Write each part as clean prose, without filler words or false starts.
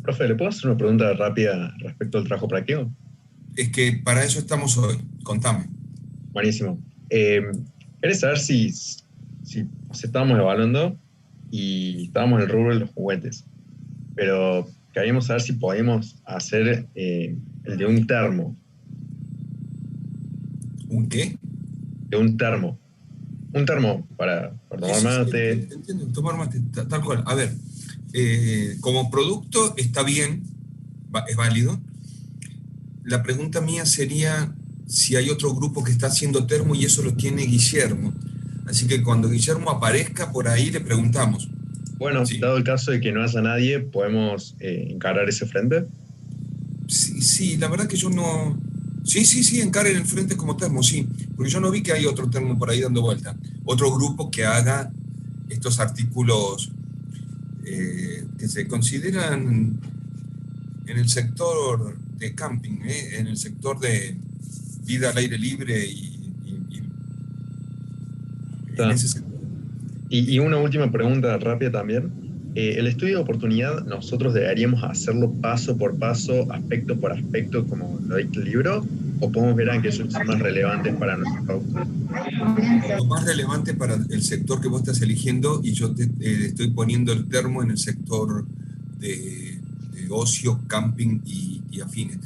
Profe, ¿le puedo hacer una pregunta rápida respecto al trabajo práctico? Es que para eso estamos hoy. Contame. Buenísimo. Quería saber si estábamos evaluando y estábamos en el rubro de los juguetes, pero queríamos saber si podíamos hacer el de un termo, ¿Un qué? de un termo. Un termo para Sí, tomar sí, sí, mate. entiendo. Tomar mate, tal cual. A ver, como producto está bien, es válido. La pregunta mía sería si hay otro grupo que está haciendo termo y eso lo tiene Guillermo. Así que cuando Guillermo aparezca por ahí le preguntamos. Bueno, ¿Sí? dado el caso de que no haya nadie, podemos encarar ese frente. Sí, sí, la verdad que yo no. Sí, sí, sí, encaren el frente como termo, sí. Porque yo no vi que hay otro termo por ahí dando vuelta. Otro grupo que haga estos artículos que se consideran en el sector de camping, en el sector de vida al aire libre y en Está. ese sector. Y una última pregunta rápida también. El estudio de oportunidad, ¿nosotros deberíamos hacerlo paso por paso, aspecto por aspecto, como lo dicta el libro? ¿O podemos ver aquellos que son más relevantes para nuestros productos? Lo más relevante para el sector que vos estás eligiendo, y yo te estoy poniendo el termo en el sector de ocio, camping y afines,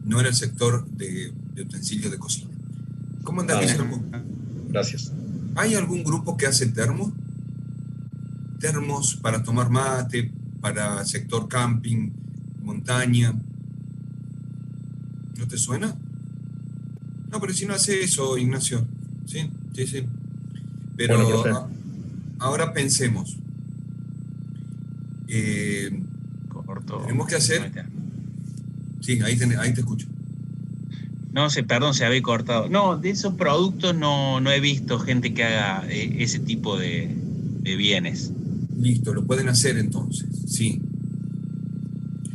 no en el sector de utensilios de cocina. ¿Cómo anda, Ah, Guillermo? gracias. ¿Hay algún grupo que hace termos? Termos para tomar mate, para sector camping, montaña. ¿No te suena? No, pero si no hace eso, Ignacio. Sí, sí, sí. Bueno, Pero profe. ahora pensemos. Eh, Corto. tenemos que hacer. Sí, ahí te escucho. No sé, perdón, se había cortado. No, de esos productos no he visto gente que haga ese tipo de bienes. Listo, lo pueden hacer entonces. Sí.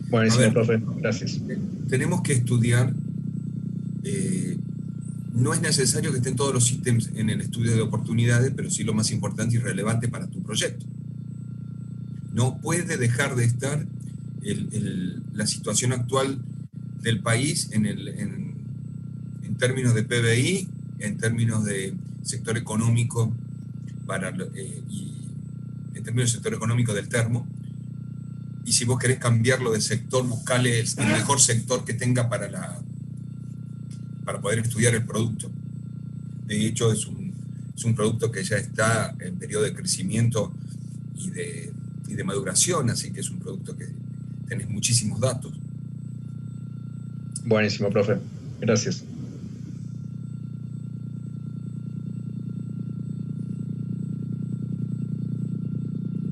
A Buenísimo, ver, profe. Gracias. tenemos que estudiar. eh, no es necesario que estén todos los ítems en el estudio de oportunidades, pero sí lo más importante y relevante para tu proyecto. No puede dejar de estar la situación actual del país en términos de PBI, en términos de sector económico y en términos de sector económico del termo. Y si vos querés cambiarlo de sector, buscale el mejor sector que tenga para poder estudiar el producto. De hecho, es un producto que ya está en periodo de crecimiento y de maduración, así que es un producto que tenés muchísimos datos. Buenísimo, profe. Gracias.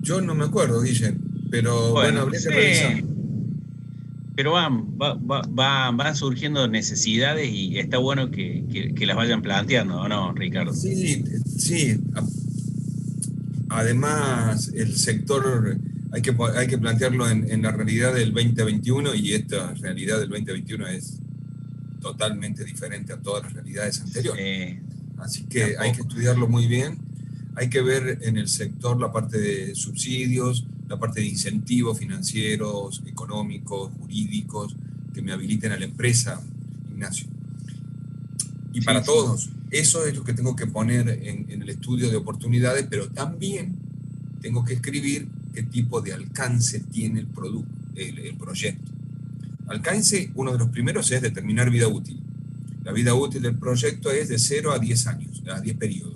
Yo no me acuerdo, Guille, pero bueno, Bueno, habría que revisar. sí, pero van surgiendo necesidades y está bueno que las vayan planteando, ¿o no, Ricardo? Sí, sí. Además, el sector hay que plantearlo en la realidad del 2021 y esta realidad del 2021 es totalmente diferente a todas las realidades anteriores. Así que hay que Tampoco. estudiarlo muy bien. Hay que ver en el sector la parte de subsidios, la parte de incentivos financieros, económicos, jurídicos, que me habiliten a la empresa, Ignacio. Y Sí, para sí. todos, eso es lo que tengo que poner en el estudio de oportunidades, pero también tengo que escribir qué tipo de alcance tiene el proyecto. Alcance, uno de los primeros es determinar vida útil. La vida útil del proyecto es de 0 a 10 años, a 10 periodos.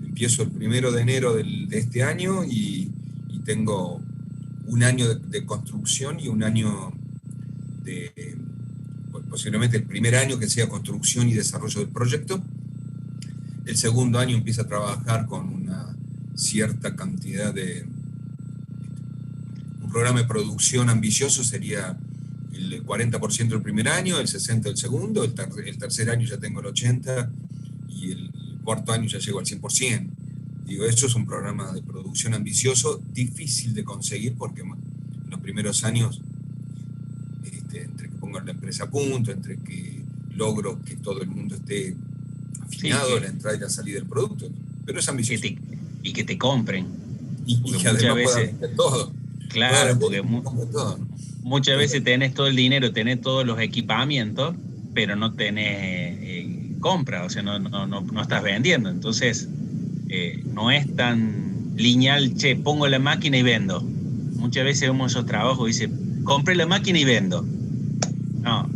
Empiezo el 1 de enero de este año y tengo un año de construcción y un año posiblemente el primer año que sea construcción y desarrollo del proyecto. El segundo año empieza a trabajar con una cierta cantidad un programa de producción ambicioso sería el 40% el primer año, el 60% el segundo, el tercer año ya tengo el 80% y el cuarto año ya llego al 100%. Digo, eso es un programa de producción ambicioso, difícil de conseguir porque en los primeros años, entre que pongo la empresa a punto, entre que logro que todo el mundo esté Sí, afinado a la entrada y la salida del producto, pero es ambicioso. y que te compren. Y Porque que muchas además pueda veces, vender todo. Claro, porque todo, ¿no? muchas veces tenés todo el dinero, tenés todos los equipamientos, pero no tenés compra, o sea, no estás vendiendo. Entonces, no es tan lineal, che, pongo la máquina y vendo. Muchas veces vemos esos trabajos y dice, compré la máquina y vendo. No.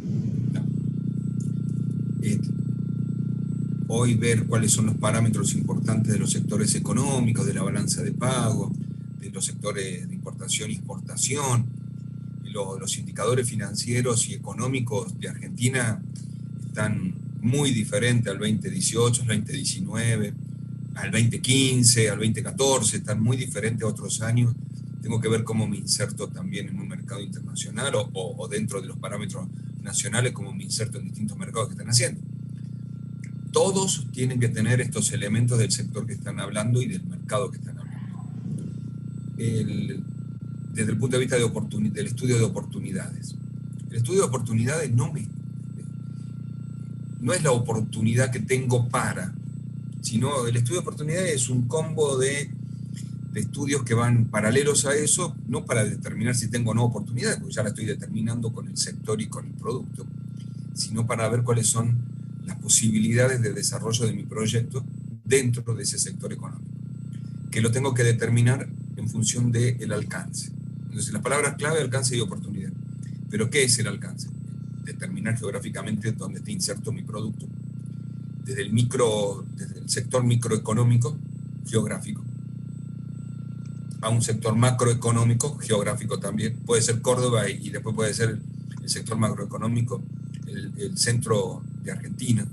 Hoy ver cuáles son los parámetros importantes de los sectores económicos, de la balanza de pago, de los sectores de importación y exportación, los indicadores financieros y económicos de Argentina están muy diferentes al 2018, al 2019, al 2015, al 2014, están muy diferentes a otros años. Tengo que ver cómo me inserto también en un mercado internacional o dentro de los parámetros nacionales, cómo me inserto en distintos mercados que están haciendo. Todos tienen que tener estos elementos del sector que están hablando y del mercado que están hablando. Desde el punto de vista del estudio de oportunidades. El estudio de oportunidades no es la oportunidad que tengo sino el estudio de oportunidades es un combo de estudios que van paralelos a eso, no para determinar si tengo o no oportunidades, porque ya la estoy determinando con el sector y con el producto, sino para ver cuáles son las posibilidades de desarrollo de mi proyecto dentro de ese sector económico, que lo tengo que determinar en función del alcance. Entonces, las palabras clave, alcance y oportunidad. ¿Pero qué es el alcance? Determinar geográficamente dónde está inserto mi producto, desde el sector microeconómico geográfico, a un sector macroeconómico geográfico también. Puede ser Córdoba y después puede ser el sector macroeconómico, el centro de Argentina,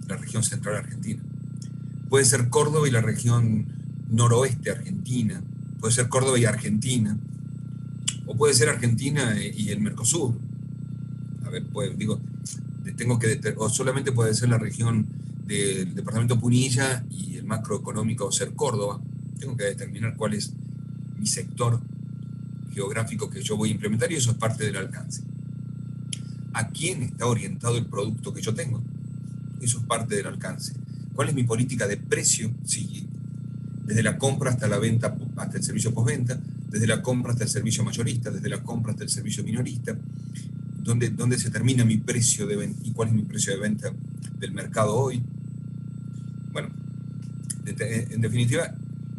la región central argentina. Puede ser Córdoba y la región noroeste argentina, puede ser Córdoba y Argentina, o puede ser Argentina y el Mercosur. A ver, o solamente puede ser la región del departamento Punilla y el macroeconómico ser Córdoba. Tengo que determinar cuál es mi sector geográfico que yo voy a implementar y eso es parte del alcance. ¿A quién está orientado el producto que yo tengo? Eso es parte del alcance. ¿Cuál es mi política de precio? Sí, desde la compra hasta la venta, hasta el servicio postventa, desde la compra hasta el servicio mayorista, desde la compra hasta el servicio minorista. ¿Dónde se termina mi precio de venta y cuál es mi precio de venta del mercado hoy? Bueno, en definitiva,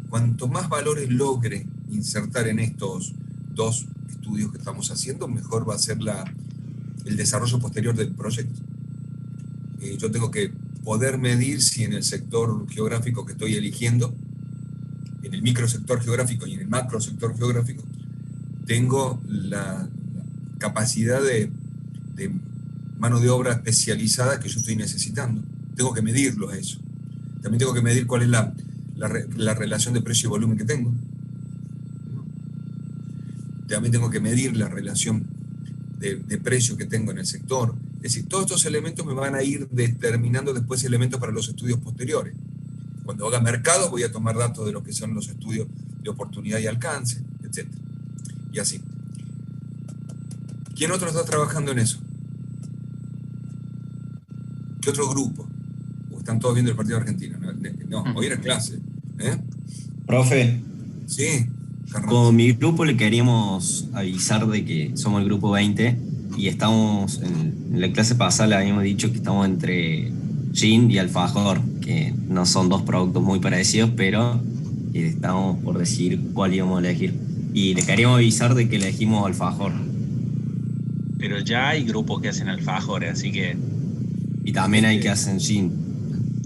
cuanto más valores logre insertar en estos dos estudios que estamos haciendo, mejor va a ser el desarrollo posterior del proyecto. Yo tengo que poder medir si en el sector geográfico que estoy eligiendo, en el microsector geográfico y en el macrosector geográfico, tengo la capacidad de mano de obra especializada que yo estoy necesitando. Tengo que medirlo a eso. También tengo que medir cuál es la relación de precio y volumen que tengo. También tengo que medir la relación de precio que tengo en el sector. Es decir, todos estos elementos me van a ir determinando después elementos para los estudios posteriores. Cuando haga mercado voy a tomar datos de lo que son los estudios de oportunidad y alcance, etc. Y así. ¿Quién otro está trabajando en eso? ¿Qué otro grupo? ¿O están todos viendo el partido argentino? No, hoy era clase. Profe. Sí. Con mi grupo le queríamos avisar de que somos el grupo 20 y estamos, en la clase pasada le habíamos dicho que estamos entre gin y alfajor, que no son dos productos muy parecidos, pero estamos por decir cuál íbamos a elegir. Y le queríamos avisar de que elegimos alfajor. Pero ya hay grupos que hacen alfajores, así que... Y también hay que hacen gin.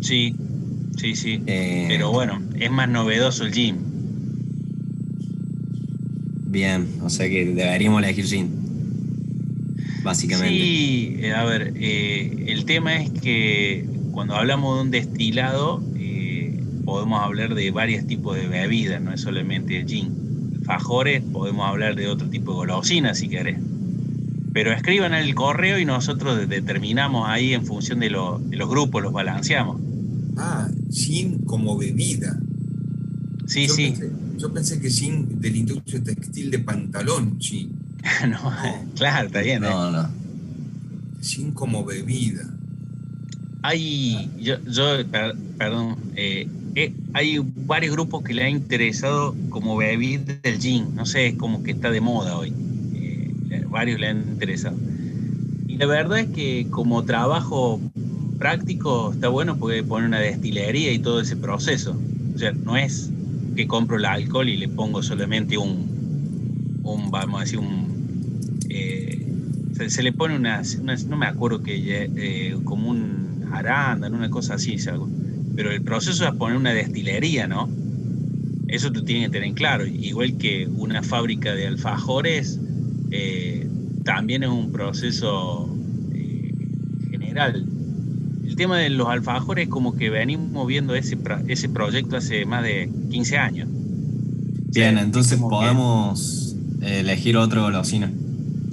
Sí. Pero bueno, es más novedoso el gin. Bien, o sea que deberíamos elegir gin, básicamente. Sí, a ver, el tema es que cuando hablamos de un destilado, podemos hablar de varios tipos de bebidas, no es solamente el gin. Alfajores, podemos hablar de otro tipo de golosinas si querés. Pero escriban en el correo y nosotros determinamos ahí en función de los grupos, los balanceamos. Gin como bebida. Sí. Yo pensé que gin de la industria textil de pantalón, gin. No, claro, está bien. No. Gin como bebida. Perdón, hay varios grupos que le han interesado como bebida del gin, no sé, es como que está de moda hoy, varios le han interesado. Y la verdad es que como trabajo práctico está bueno porque pone una destilería y todo ese proceso. O sea, no es que compro el alcohol y le pongo solamente vamos a decir, se le pone no me acuerdo como un arándano, una cosa así, pero el proceso es poner una destilería, ¿no? Eso tú tienes que tener en claro. Igual que una fábrica de alfajores, también es un proceso general. El tema de los alfajores es como que venimos viendo ese proyecto hace más de 15 años. O sea, Bien, es entonces como que podemos elegir otra golosina,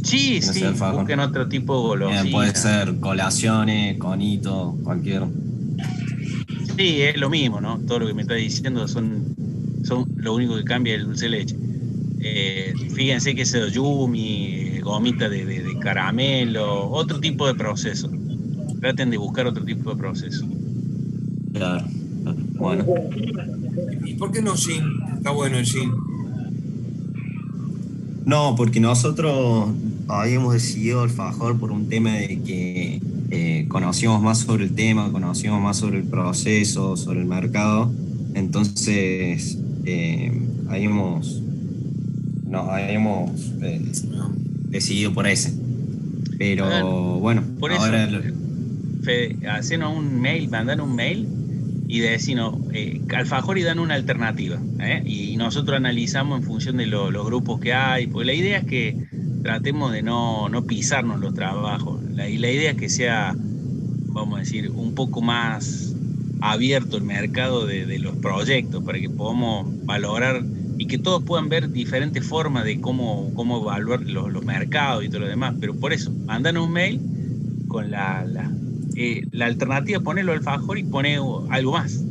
sí, que no sea sí, alfajor. busquen otro tipo de Bien, puede golosina. ser colaciones, conito, cualquier. Sí, es lo mismo, ¿no? Todo lo que me está diciendo son lo único que cambia el dulce de leche. Fíjense que ese yumi, gomita de caramelo, otro tipo de proceso. Traten de buscar otro tipo de proceso. Claro, claro. Bueno. ¿Y por qué no gin? Está bueno el gin. No, porque nosotros habíamos decidido alfajor por un tema de que conocíamos más sobre el tema, conocíamos más sobre el proceso, sobre el mercado. Entonces, nos habíamos decidido por ese. Hagan, Pero bueno, por eso, ahora Fede, hacenos un mail, mandan un mail y decirnos, alfajor y dan una alternativa. Y nosotros analizamos en función de los grupos que hay, porque la idea es que tratemos de no pisarnos los trabajos. Y la idea es que sea, vamos a decir, un poco más abierto el mercado de los proyectos para que podamos valorar y que todos puedan ver diferentes formas de cómo evaluar los mercados y todo lo demás. Pero por eso, mandan un mail con la alternativa, ponerlo alfajor y pone algo más.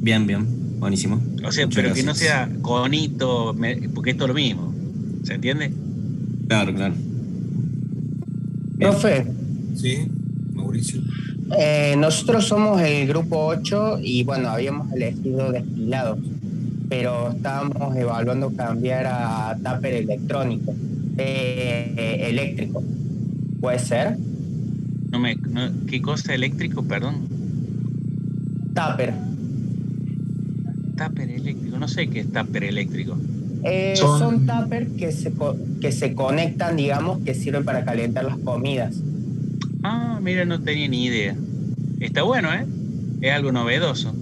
bien, bien, buenísimo. O sea, Muchas pero que no gracias. sea conito, porque esto es lo mismo. ¿Se entiende? Claro, claro. Bien. Profe, ¿Sí? Mauricio. nosotros somos el grupo 8 y bueno, habíamos elegido destilados, pero estábamos evaluando cambiar a tupper electrónico, eléctrico. ¿Puede ser? ¿Qué cosa eléctrico, perdón? Tupper. Tupper eléctrico, no sé qué es tupper eléctrico. Son Son, tupper que se conectan, digamos, que sirven para calentar las comidas. Ah, mira, no tenía ni idea. Está bueno, ¿eh? Es algo novedoso.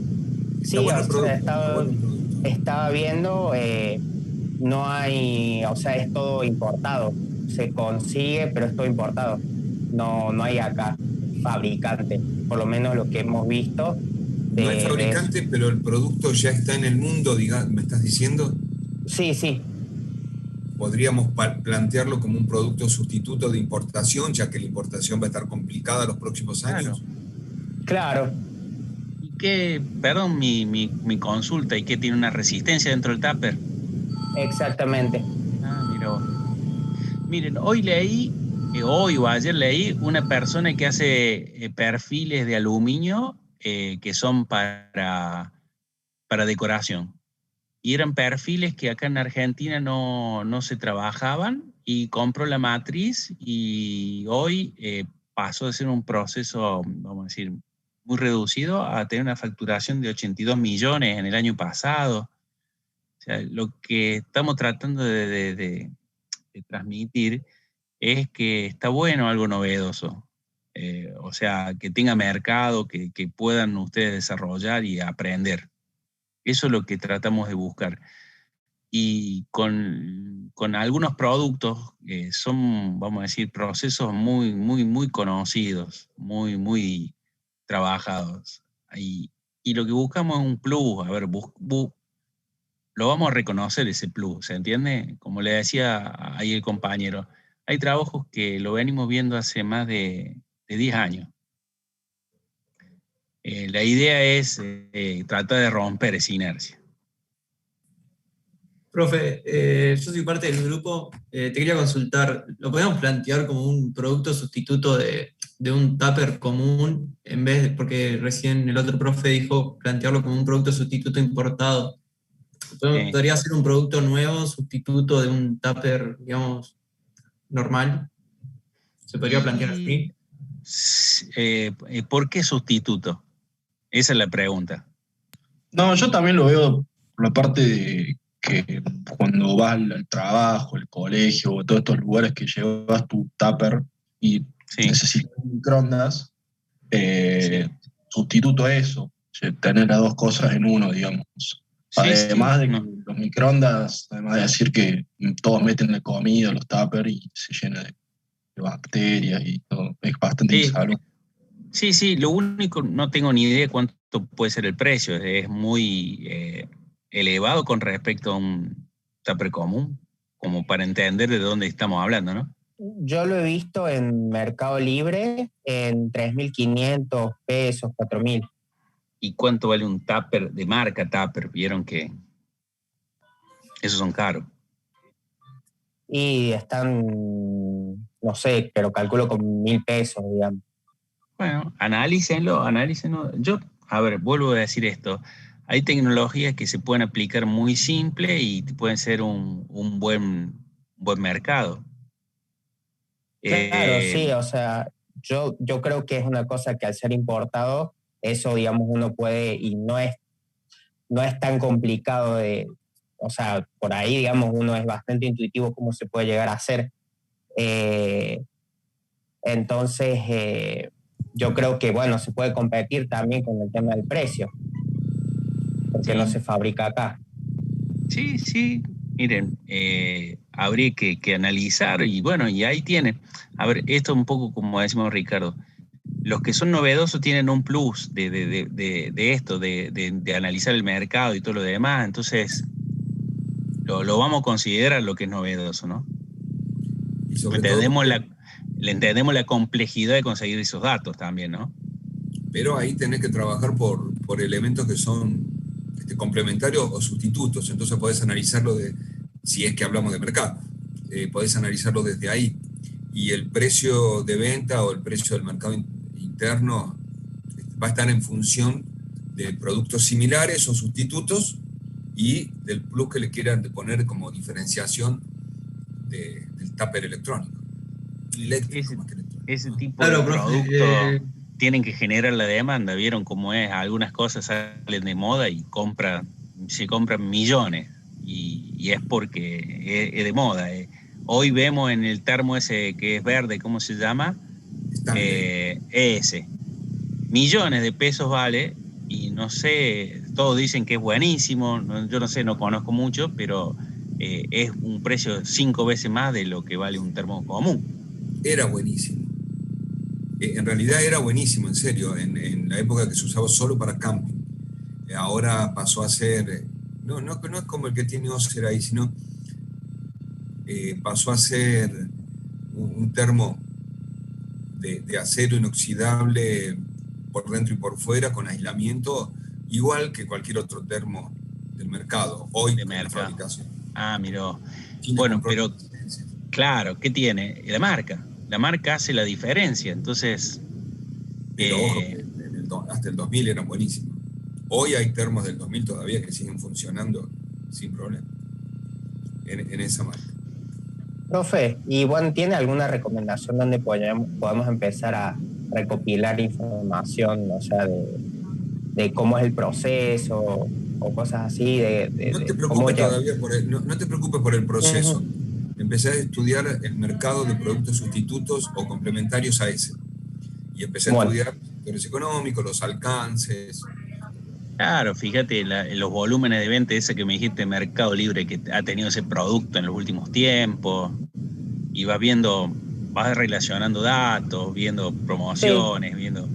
Está Sí, bueno o el sea, producto, está bueno el producto. estaba viendo, no hay, o sea, es todo importado. Se consigue, pero es todo importado. No hay acá fabricante, por lo menos lo que hemos visto No hay de eso. fabricante, pero el producto ya está en el mundo, ¿me estás diciendo? Sí, sí, Podríamos plantearlo como un producto sustituto de importación, ya que la importación va a estar complicada los próximos Claro. años. claro. ¿Y qué, perdón, mi consulta, ¿y qué tiene una resistencia dentro del tupper? Exactamente. Ah, mira vos. Miren, hoy o ayer leí una persona que hace perfiles de aluminio que son para decoración. Y eran perfiles que acá en Argentina no se trabajaban y compró la matriz y hoy pasó de ser un proceso, vamos a decir, muy reducido a tener una facturación de 82 millones en el año pasado. O sea, lo que estamos tratando de transmitir es que está bueno algo novedoso. O sea, que tenga mercado, que puedan ustedes desarrollar y aprender. Eso es lo que tratamos de buscar. Y con algunos productos que son, vamos a decir, procesos muy conocidos, muy trabajados. Y lo que buscamos es un plus, a ver, lo vamos a reconocer ese plus, ¿se entiende? Como le decía ahí el compañero, hay trabajos que lo venimos viendo hace más de 10 años. La idea es tratar de romper esa inercia. Profe, yo soy parte del grupo. Te quería consultar, ¿lo podemos plantear como un producto sustituto de un tupper común, en vez de, porque recién el otro profe dijo plantearlo como un producto sustituto importado. ¿Podría ser un producto nuevo, sustituto de un tupper, digamos, normal? ¿Se podría plantear así? ¿Por qué sustituto? Esa es la pregunta. No, yo también lo veo por la parte de que cuando vas al trabajo, al colegio, o todos estos lugares que llevas tu tupper y necesitas un microondas, sustituto a eso, tener las dos cosas en uno, digamos. Además de que los microondas, además de decir que todos meten de comida los tuppers y se llena de bacterias y todo, es bastante insalubre. Sí, lo único, no tengo ni idea cuánto puede ser el precio, es muy elevado con respecto a un tupper común, como para entender de dónde estamos hablando, ¿no? Yo lo he visto en Mercado Libre en 3.500 pesos, 4.000. ¿Y cuánto vale un tupper de marca Tupper? Vieron que esos son caros. Y están, no sé, pero calculo con 1.000 pesos, digamos. Bueno, analícenlo. Yo, a ver, vuelvo a decir esto. Hay tecnologías que se pueden aplicar muy simple y pueden ser un buen mercado. Claro, sí, o sea, yo creo que es una cosa que al ser importado, eso, digamos, uno puede, y no es tan complicado o sea, por ahí, digamos, uno es bastante intuitivo cómo se puede llegar a hacer. Entonces, yo creo que, bueno, se puede competir también con el tema del precio, porque no se fabrica acá. Sí, miren, habría que analizar y bueno, y ahí tiene. A ver, esto un poco como decimos Ricardo, los que son novedosos tienen un plus de esto, de analizar el mercado y todo lo demás, entonces lo vamos a considerar lo que es novedoso, ¿no? Y sobre entendemos todo, le entendemos la complejidad de conseguir esos datos también, ¿no? Pero ahí tenés que trabajar por elementos que son complementarios o sustitutos, entonces podés analizarlo si es que hablamos de mercado, podés analizarlo desde ahí. Y el precio de venta o el precio del mercado interno va a estar en función de productos similares o sustitutos y del plus que le quieran poner como diferenciación del tupper electrónico. Ese tipo de productos tienen que generar la demanda. Vieron cómo es, algunas cosas salen de moda y se compran millones y es porque es de moda. Hoy vemos en el termo ese que es verde, ¿cómo se llama? Ese. Millones de pesos vale y no sé, todos dicen que es buenísimo, yo no sé, no conozco mucho, pero es un precio 5 veces más de lo que vale un termo común. Era buenísimo. En realidad era buenísimo, en serio, en la época que se usaba solo para camping. Ahora pasó a ser, no es como el que tiene Ocer ahí, sino pasó a ser un termo de acero inoxidable por dentro y por fuera, con aislamiento, igual que cualquier otro termo del mercado, hoy de la fabricación. Miró. Bueno, pero claro, ¿qué tiene? La marca hace la diferencia, entonces... Pero ojo, hasta el 2000 eran buenísimos. Hoy hay termos del 2000 todavía que siguen funcionando sin problema en esa marca. Profe, y bueno, ¿tiene alguna recomendación donde podemos empezar a recopilar información, o sea, de cómo es el proceso o cosas así? No te preocupes todavía no te preocupes por el proceso. Empecé a estudiar el mercado de productos sustitutos o complementarios a ese. Y empecé a estudiar sectores económicos, los alcances. Claro, fíjate los volúmenes de venta, ese que me dijiste, Mercado Libre, que ha tenido ese producto en los últimos tiempos, y vas relacionando datos, viendo promociones, viendo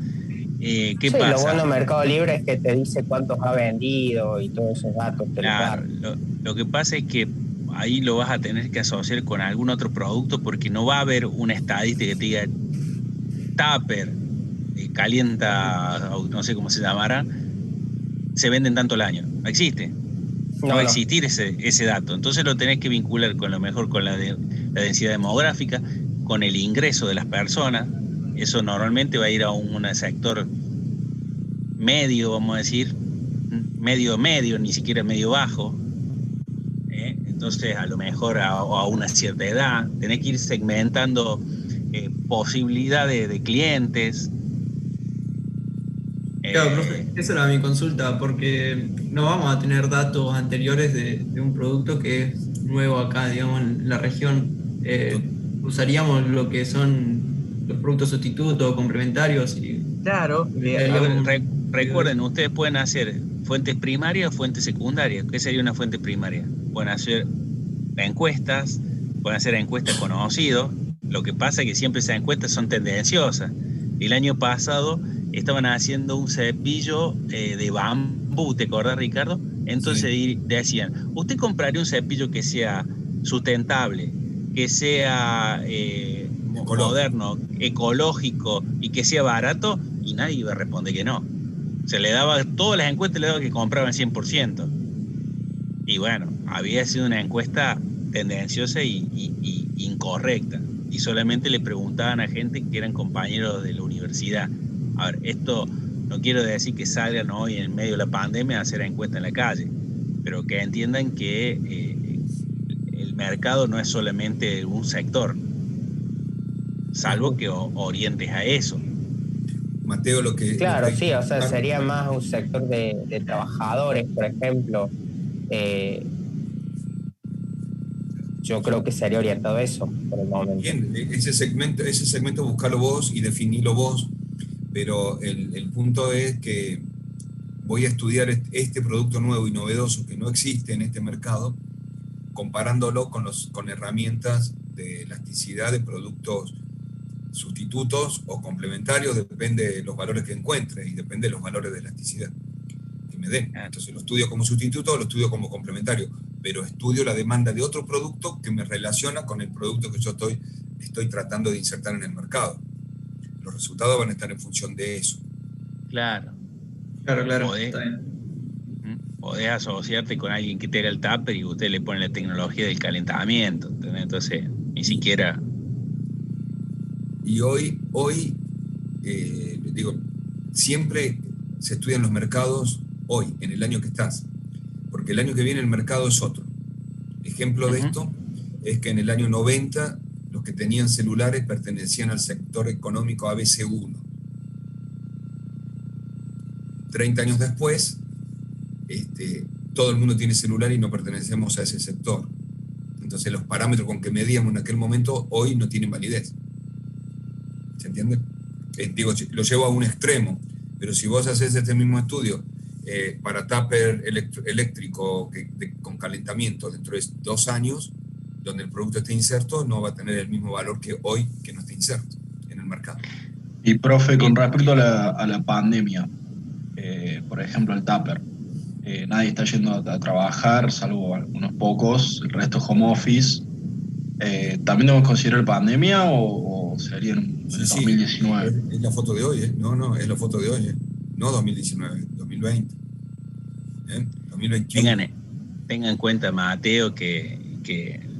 qué pasa. Lo bueno de Mercado Libre es que te dice cuántos ha vendido y todos esos datos. Claro, lo que pasa es que ahí lo vas a tener que asociar con algún otro producto porque no va a haber una estadística que te diga Tupper, calienta, no sé cómo se llamará, se venden tanto al año. No existe. No va a existir ese dato. Entonces lo tenés que vincular con lo mejor con la densidad demográfica, con el ingreso de las personas, eso normalmente va a ir a un sector medio, vamos a decir, medio, ni siquiera medio bajo. Entonces, a lo mejor a una cierta edad, tenés que ir segmentando posibilidades de clientes. Claro, profe, esa era mi consulta, porque no vamos a tener datos anteriores de un producto que es nuevo acá, digamos, en la región. Usaríamos lo que son los productos sustitutos o complementarios. Claro, recuerden, ustedes pueden hacer fuentes primarias o fuentes secundarias. ¿Qué sería una fuente primaria? Pueden hacer encuestas, pueden hacer encuestas conocidos. Lo que pasa es que siempre esas encuestas son tendenciosas. El año pasado estaban haciendo un cepillo de bambú, ¿te acordás, Ricardo? Entonces sí, decían, ¿usted compraría un cepillo que sea sustentable, que sea moderno, ecológico y que sea barato? Y nadie iba a responder que no. Se le daba, todas las encuestas le daban que compraban 100%. Y bueno, había sido una encuesta tendenciosa y incorrecta. Y solamente le preguntaban a gente que eran compañeros de la universidad. A ver, esto no quiero decir que salgan hoy en medio de la pandemia a hacer encuestas en la calle, pero que entiendan que el mercado no es solamente un sector, salvo que orientes a eso. Mateo, lo que... Claro, lo que sí, o sea, sería más un sector de trabajadores, por ejemplo. Yo creo que sería orientado a eso por el momento. Bien, ese segmento buscalo vos y definilo vos, pero el punto es que voy a estudiar este producto nuevo y novedoso que no existe en este mercado, comparándolo con herramientas de elasticidad de productos sustitutos o complementarios, depende de los valores que encuentre y depende de los valores de elasticidad que me den. Entonces lo estudio como sustituto o lo estudio como complementario, pero estudio la demanda de otro producto que me relaciona con el producto que yo estoy tratando de insertar en el mercado. Los resultados van a estar en función de eso. Claro. Podés asociarte con alguien que tenga el tupper y usted le pone la tecnología del calentamiento. ¿Entendés? Entonces, ni siquiera... Y hoy digo, siempre se estudian los mercados hoy, en el año que estás, porque el año que viene el mercado es otro. Ejemplo de esto es que en el año 90 los que tenían celulares pertenecían al sector económico ABC1. 30 años después, todo el mundo tiene celular y no pertenecemos a ese sector. Entonces los parámetros con que medíamos en aquel momento hoy no tienen validez. ¿Se entiende? Digo, lo llevo a un extremo, pero si vos haces este mismo estudio para tupper eléctrico con calentamiento dentro de 2 años, donde el producto esté inserto, no va a tener el mismo valor que hoy que no esté inserto en el mercado. Y profe, con respecto a la pandemia, por ejemplo el tupper, nadie está yendo a trabajar, salvo unos pocos, el resto es home office. ¿También debemos considerar pandemia o sería en 2019? Es la foto de hoy, No, es la foto de hoy, No 2019, 2020. 2021. Tengan en cuenta, Mateo, que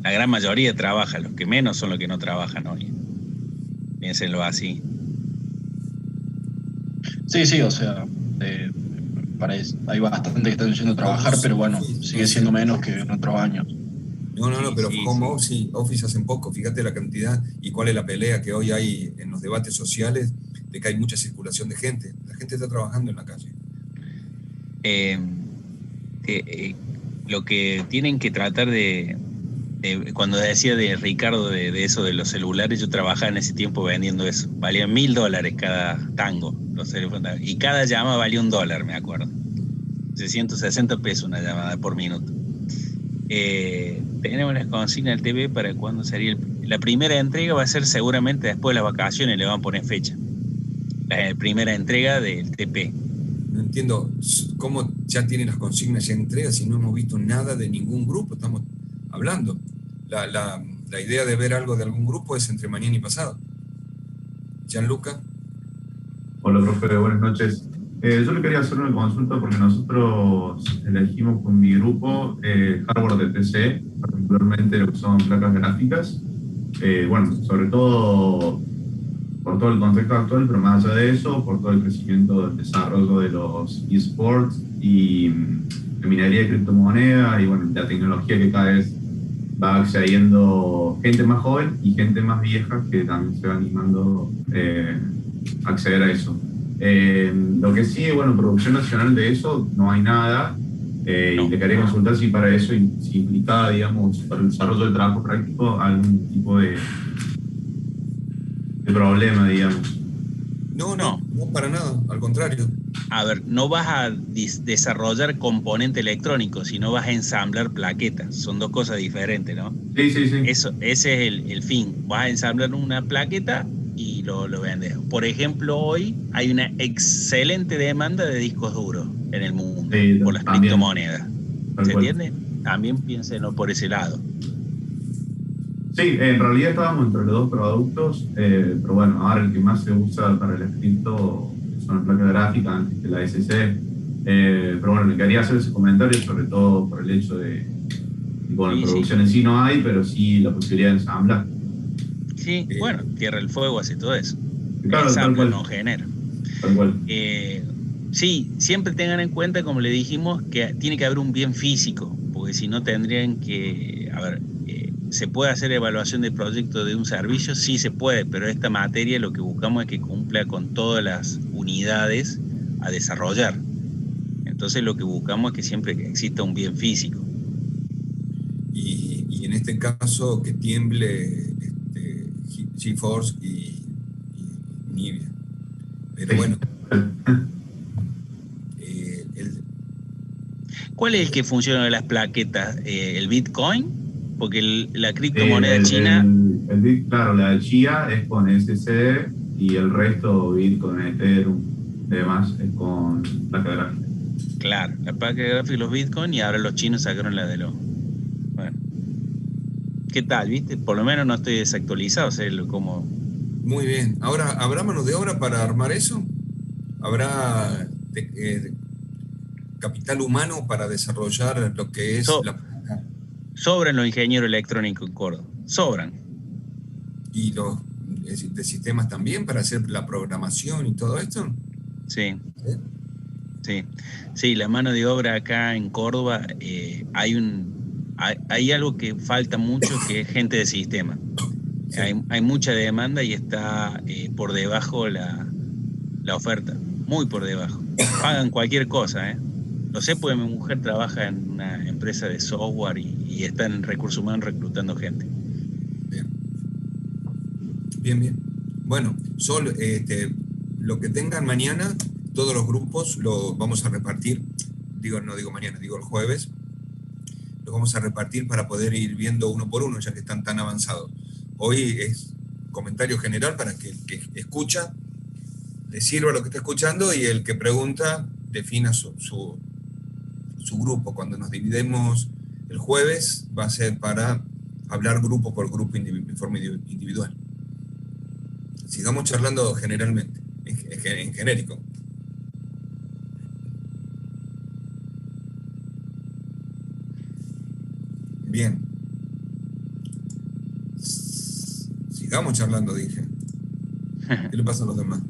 la gran mayoría trabaja, los que menos son los que no trabajan hoy. Piénsenlo así. Sí, o sea, hay bastante que están yendo a trabajar, pero bueno, sigue siendo menos que en otros años. No, pero home office hacen poco. Fíjate la cantidad y cuál es la pelea que hoy hay en los debates sociales de que hay mucha circulación de gente. La gente está trabajando en la calle. Lo que tienen que tratar de cuando decía de Ricardo de eso de los celulares, yo trabajaba en ese tiempo vendiendo eso. Valía $1.000 cada tango, los teléfonos, y cada llamada valía $1, me acuerdo. 160 pesos una llamada por minuto. Tenemos las consignas del TV para cuándo sería la primera entrega. Va a ser seguramente después de las vacaciones, le van a poner fecha. La primera entrega del TP. No entiendo cómo ya tienen las consignas ya entregas si no hemos visto nada de ningún grupo. Estamos hablando. La idea de ver algo de algún grupo es entre mañana y pasado. Gianluca. Hola, profe, buenas noches. Yo le quería hacer una consulta porque nosotros elegimos con mi grupo hardware de TC, particularmente lo que son placas gráficas. Bueno, sobre todo por todo el contexto actual, pero más allá de eso, por todo el crecimiento del desarrollo de los esports y la minería de criptomonedas y bueno, la tecnología que cada vez va accediendo gente más joven y gente más vieja que también se va animando a acceder a eso. Lo que sí, bueno, producción nacional de eso no hay nada. Y te quería consultar si para eso si implicaba, digamos, para el desarrollo del trabajo práctico algún tipo de problema, digamos. No, para nada, al contrario. A ver, no vas a desarrollar componente electrónico, sino vas a ensamblar plaquetas. Son dos cosas diferentes, ¿no? Sí. Ese es el fin. Vas a ensamblar una plaqueta y lo vendes. Por ejemplo, hoy hay una excelente demanda de discos duros en el mundo por las criptomonedas. ¿Se entiende? También piénsenlo por ese lado. Sí, en realidad estábamos entre los dos productos, pero bueno, ahora el que más se usa para el cripto son las placas gráficas antes que la SC. Pero bueno, le quería hacer ese comentario, sobre todo por el hecho de bueno, producción en sí no hay, pero sí la posibilidad de ensamblar. Sí, bueno, Tierra del Fuego hace todo eso. Claro, ensambla no genera. Tal cual. Sí, siempre tengan en cuenta, como le dijimos, que tiene que haber un bien físico, porque si no tendrían que, a ver, ¿se puede hacer evaluación de proyecto de un servicio? Sí se puede, pero esta materia lo que buscamos es que cumpla con todas las unidades a desarrollar. Entonces lo que buscamos es que siempre exista un bien físico. Y en este caso que tiemble GeForce y Nvidia. Pero bueno. ¿Cuál es el que funciona de las plaquetas? ¿El Bitcoin? Porque la criptomoneda china... claro, la de Chia es con SC y el resto Bitcoin, Ethereum, demás es con placa gráfica. Claro, la placa gráfica y los Bitcoin, y ahora los chinos sacaron la de los... Bueno. ¿Qué tal, viste? Por lo menos no estoy desactualizado, o sea, como... Muy bien. Ahora, ¿habrá mano de obra para armar eso? ¿Habrá capital humano para desarrollar lo que es Sobran los ingenieros electrónicos en Córdoba, sobran. ¿Y los de sistemas también para hacer la programación y todo esto? Sí. Sí, la mano de obra acá en Córdoba, hay algo que falta mucho, que es gente de sistema. Sí. Hay mucha demanda y está por debajo la oferta, muy por debajo. Pagan cualquier cosa, ¿eh? Lo sé porque mi mujer trabaja en una empresa de software y está en recursos humanos reclutando gente. Bien. Bueno, Sol, lo que tengan mañana, todos los grupos lo vamos a repartir. No digo mañana, digo el jueves. Lo vamos a repartir para poder ir viendo uno por uno, ya que están tan avanzados. Hoy es comentario general para que el que escucha le sirva lo que está escuchando y el que pregunta defina su grupo. Cuando nos dividimos el jueves va a ser para hablar grupo por grupo en forma individual. Sigamos charlando generalmente, en genérico. Bien. Sigamos charlando, dije. ¿Qué le pasa a los demás?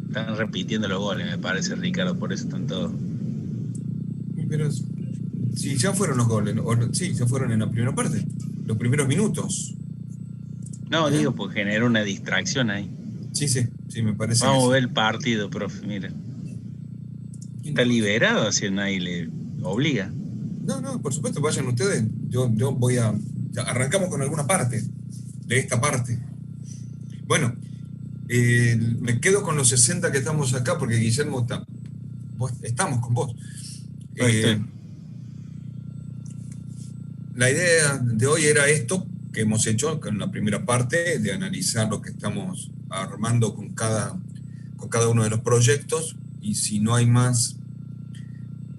Están repitiendo los goles, me parece, Ricardo, por eso están todos. Pero si ya fueron los goles, sí, ya fueron en la primera parte, los primeros minutos. No, digo, pues generó una distracción ahí. Sí, me parece. Vamos a ver el partido, profe, mira. Está liberado, si nadie le obliga. No, por supuesto, vayan ustedes. Yo voy a... Arrancamos con alguna parte de esta parte. Bueno, me quedo con los 60 que estamos acá, porque Guillermo estamos con vos. La idea de hoy era esto que hemos hecho con la primera parte, de analizar lo que estamos armando con cada uno de los proyectos, y si no hay más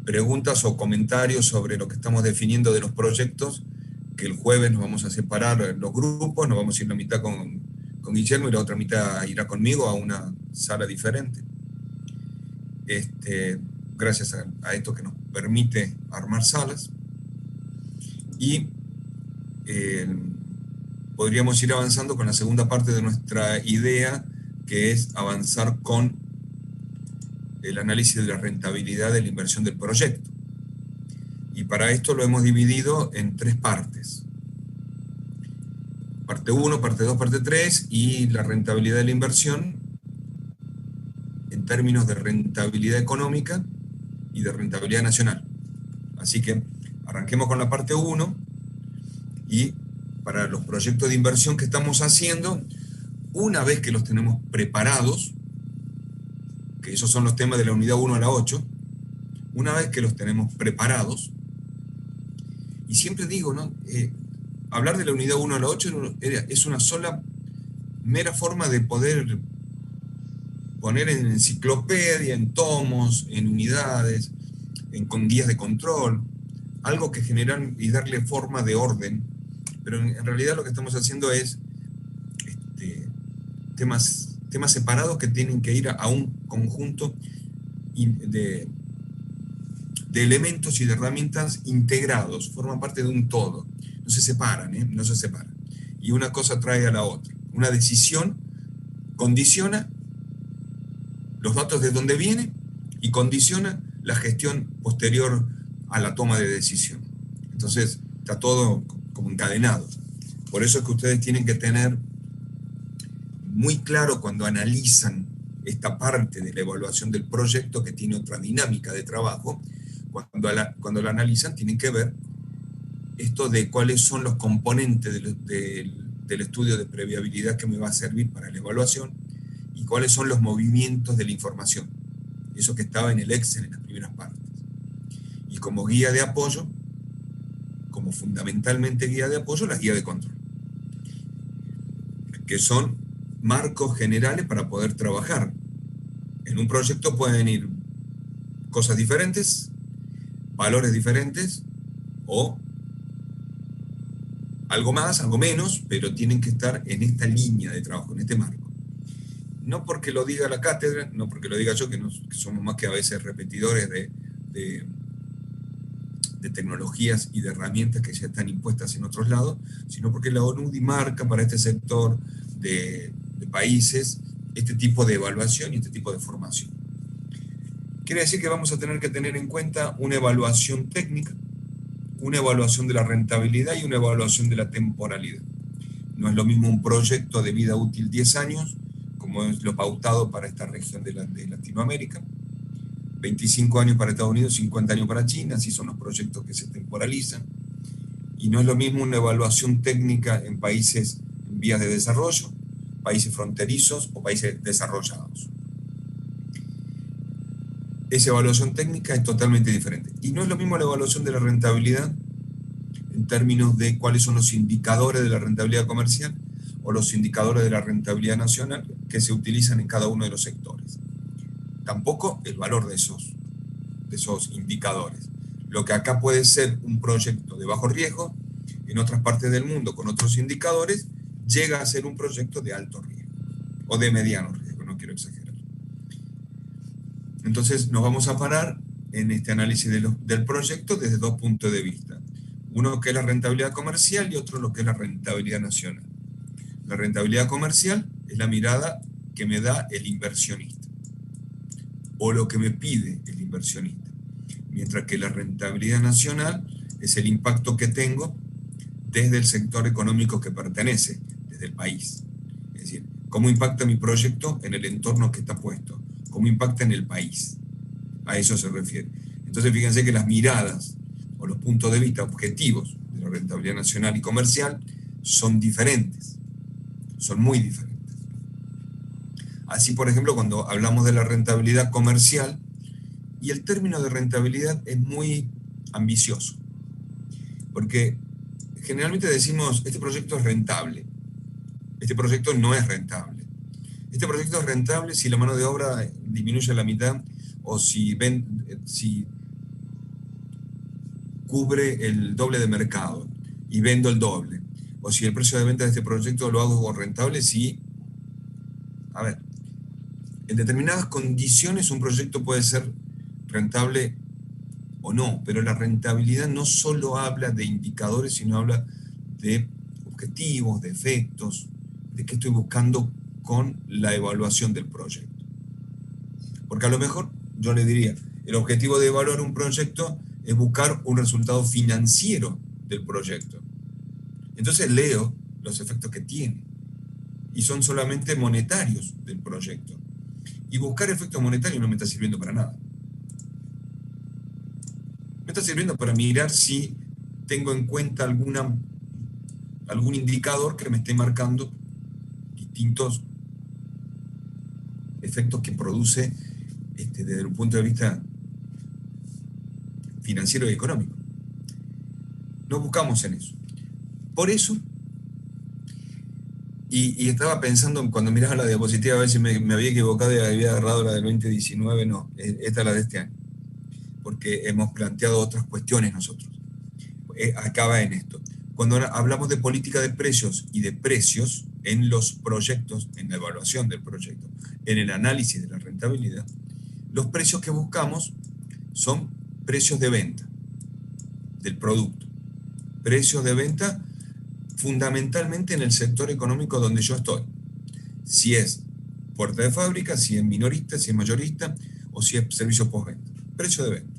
preguntas o comentarios sobre lo que estamos definiendo de los proyectos, que el jueves nos vamos a separar los grupos, nos vamos a ir la mitad con Guillermo y la otra mitad irá conmigo a una sala diferente. Gracias a esto que nos permite armar salas. Y podríamos ir avanzando con la segunda parte de nuestra idea, que es avanzar con el análisis de la rentabilidad de la inversión del proyecto. Y para esto lo hemos dividido en 3 partes. Parte 1, parte 2, parte 3, y la rentabilidad de la inversión en términos de rentabilidad económica y de rentabilidad nacional. Así que arranquemos con la parte 1, y para los proyectos de inversión que estamos haciendo, una vez que los tenemos preparados, que esos son los temas de la unidad 1 a la 8, una vez que los tenemos preparados, y siempre digo, ¿no? Hablar de la unidad 1 a la 8 es una sola mera forma de poder poner en enciclopedia, en tomos, en unidades, con guías de control, algo que generan y darle forma de orden, pero en realidad lo que estamos haciendo es temas separados que tienen que ir a un conjunto de elementos y de herramientas integrados, forman parte de un todo, no se separan, no se separan. Y una cosa trae a la otra. Una decisión condiciona los datos de dónde viene y condiciona la gestión posterior a la toma de decisión. Entonces, está todo como encadenado. Por eso es que ustedes tienen que tener muy claro cuando analizan esta parte de la evaluación del proyecto, que tiene otra dinámica de trabajo. Cuando la analizan, tienen que ver esto de cuáles son los componentes del estudio de previabilidad que me va a servir para la evaluación y cuáles son los movimientos de la información. Eso que estaba en el Excel en las primeras partes. Y como guía de apoyo, como fundamentalmente guía de apoyo, la guía de control, que son marcos generales para poder trabajar. En un proyecto pueden ir cosas diferentes, valores diferentes, o algo más, algo menos, pero tienen que estar en esta línea de trabajo, en este marco. No porque lo diga la cátedra, no porque lo diga yo, que somos más que a veces repetidores de tecnologías y de herramientas que ya están impuestas en otros lados, sino porque la ONU marca para este sector de países este tipo de evaluación y este tipo de formación. Quiere decir que vamos a tener que tener en cuenta una evaluación técnica, una evaluación de la rentabilidad y una evaluación de la temporalidad. No es lo mismo un proyecto de vida útil 10 años, como es lo pautado para esta región de Latinoamérica, 25 años para Estados Unidos, 50 años para China, así son los proyectos que se temporalizan. Y no es lo mismo una evaluación técnica en países en vías de desarrollo, países fronterizos o países desarrollados. Esa evaluación técnica es totalmente diferente. Y no es lo mismo la evaluación de la rentabilidad en términos de cuáles son los indicadores de la rentabilidad comercial o los indicadores de la rentabilidad nacional que se utilizan en cada uno de los sectores. Tampoco el valor de esos indicadores. Lo que acá puede ser un proyecto de bajo riesgo, en otras partes del mundo con otros indicadores, llega a ser un proyecto de alto riesgo o de mediano riesgo, no quiero exagerar. Entonces nos vamos a parar en este análisis del proyecto desde 2 puntos de vista. Uno que es la rentabilidad comercial y otro lo que es la rentabilidad nacional. La rentabilidad comercial es la mirada que me da el inversionista o lo que me pide el inversionista, mientras que la rentabilidad nacional es el impacto que tengo desde el sector económico que pertenece, desde el país. Es decir, cómo impacta mi proyecto en el entorno que está puesto, cómo impacta en el país. A eso se refiere. Entonces fíjense que las miradas o los puntos de vista objetivos de la rentabilidad nacional y comercial son diferentes, son muy diferentes. Así, por ejemplo, cuando hablamos de la rentabilidad comercial, y el término de rentabilidad es muy ambicioso, porque generalmente decimos, este proyecto es rentable, este proyecto no es rentable. Este proyecto es rentable si la mano de obra disminuye a la mitad, o si cubre el doble de mercado y vendo el doble, o si el precio de venta de este proyecto lo hago rentable si, a ver, en determinadas condiciones un proyecto puede ser rentable o no, pero la rentabilidad no solo habla de indicadores, sino habla de objetivos, de efectos, de qué estoy buscando con la evaluación del proyecto. Porque a lo mejor yo le diría, el objetivo de evaluar un proyecto es buscar un resultado financiero del proyecto. Entonces leo los efectos que tiene, y son solamente monetarios del proyecto. Y buscar efectos monetarios no me está sirviendo para nada. Me está sirviendo para mirar si tengo en cuenta algún indicador que me esté marcando distintos efectos que produce desde el punto de vista financiero y económico. No buscamos en eso. Por eso, y estaba pensando cuando miraba la diapositiva a ver si me había equivocado y había agarrado la del 2019, no, esta es la de este año, porque hemos planteado otras cuestiones nosotros. Acaba en esto. Cuando hablamos de política de precios y de precios en los proyectos, en la evaluación del proyecto, en el análisis de la rentabilidad, los precios que buscamos son precios de venta del producto. Precios de venta fundamentalmente en el sector económico donde yo estoy. Si es puerta de fábrica, si es minorista, si es mayorista o si es servicio postventa. Precio de venta.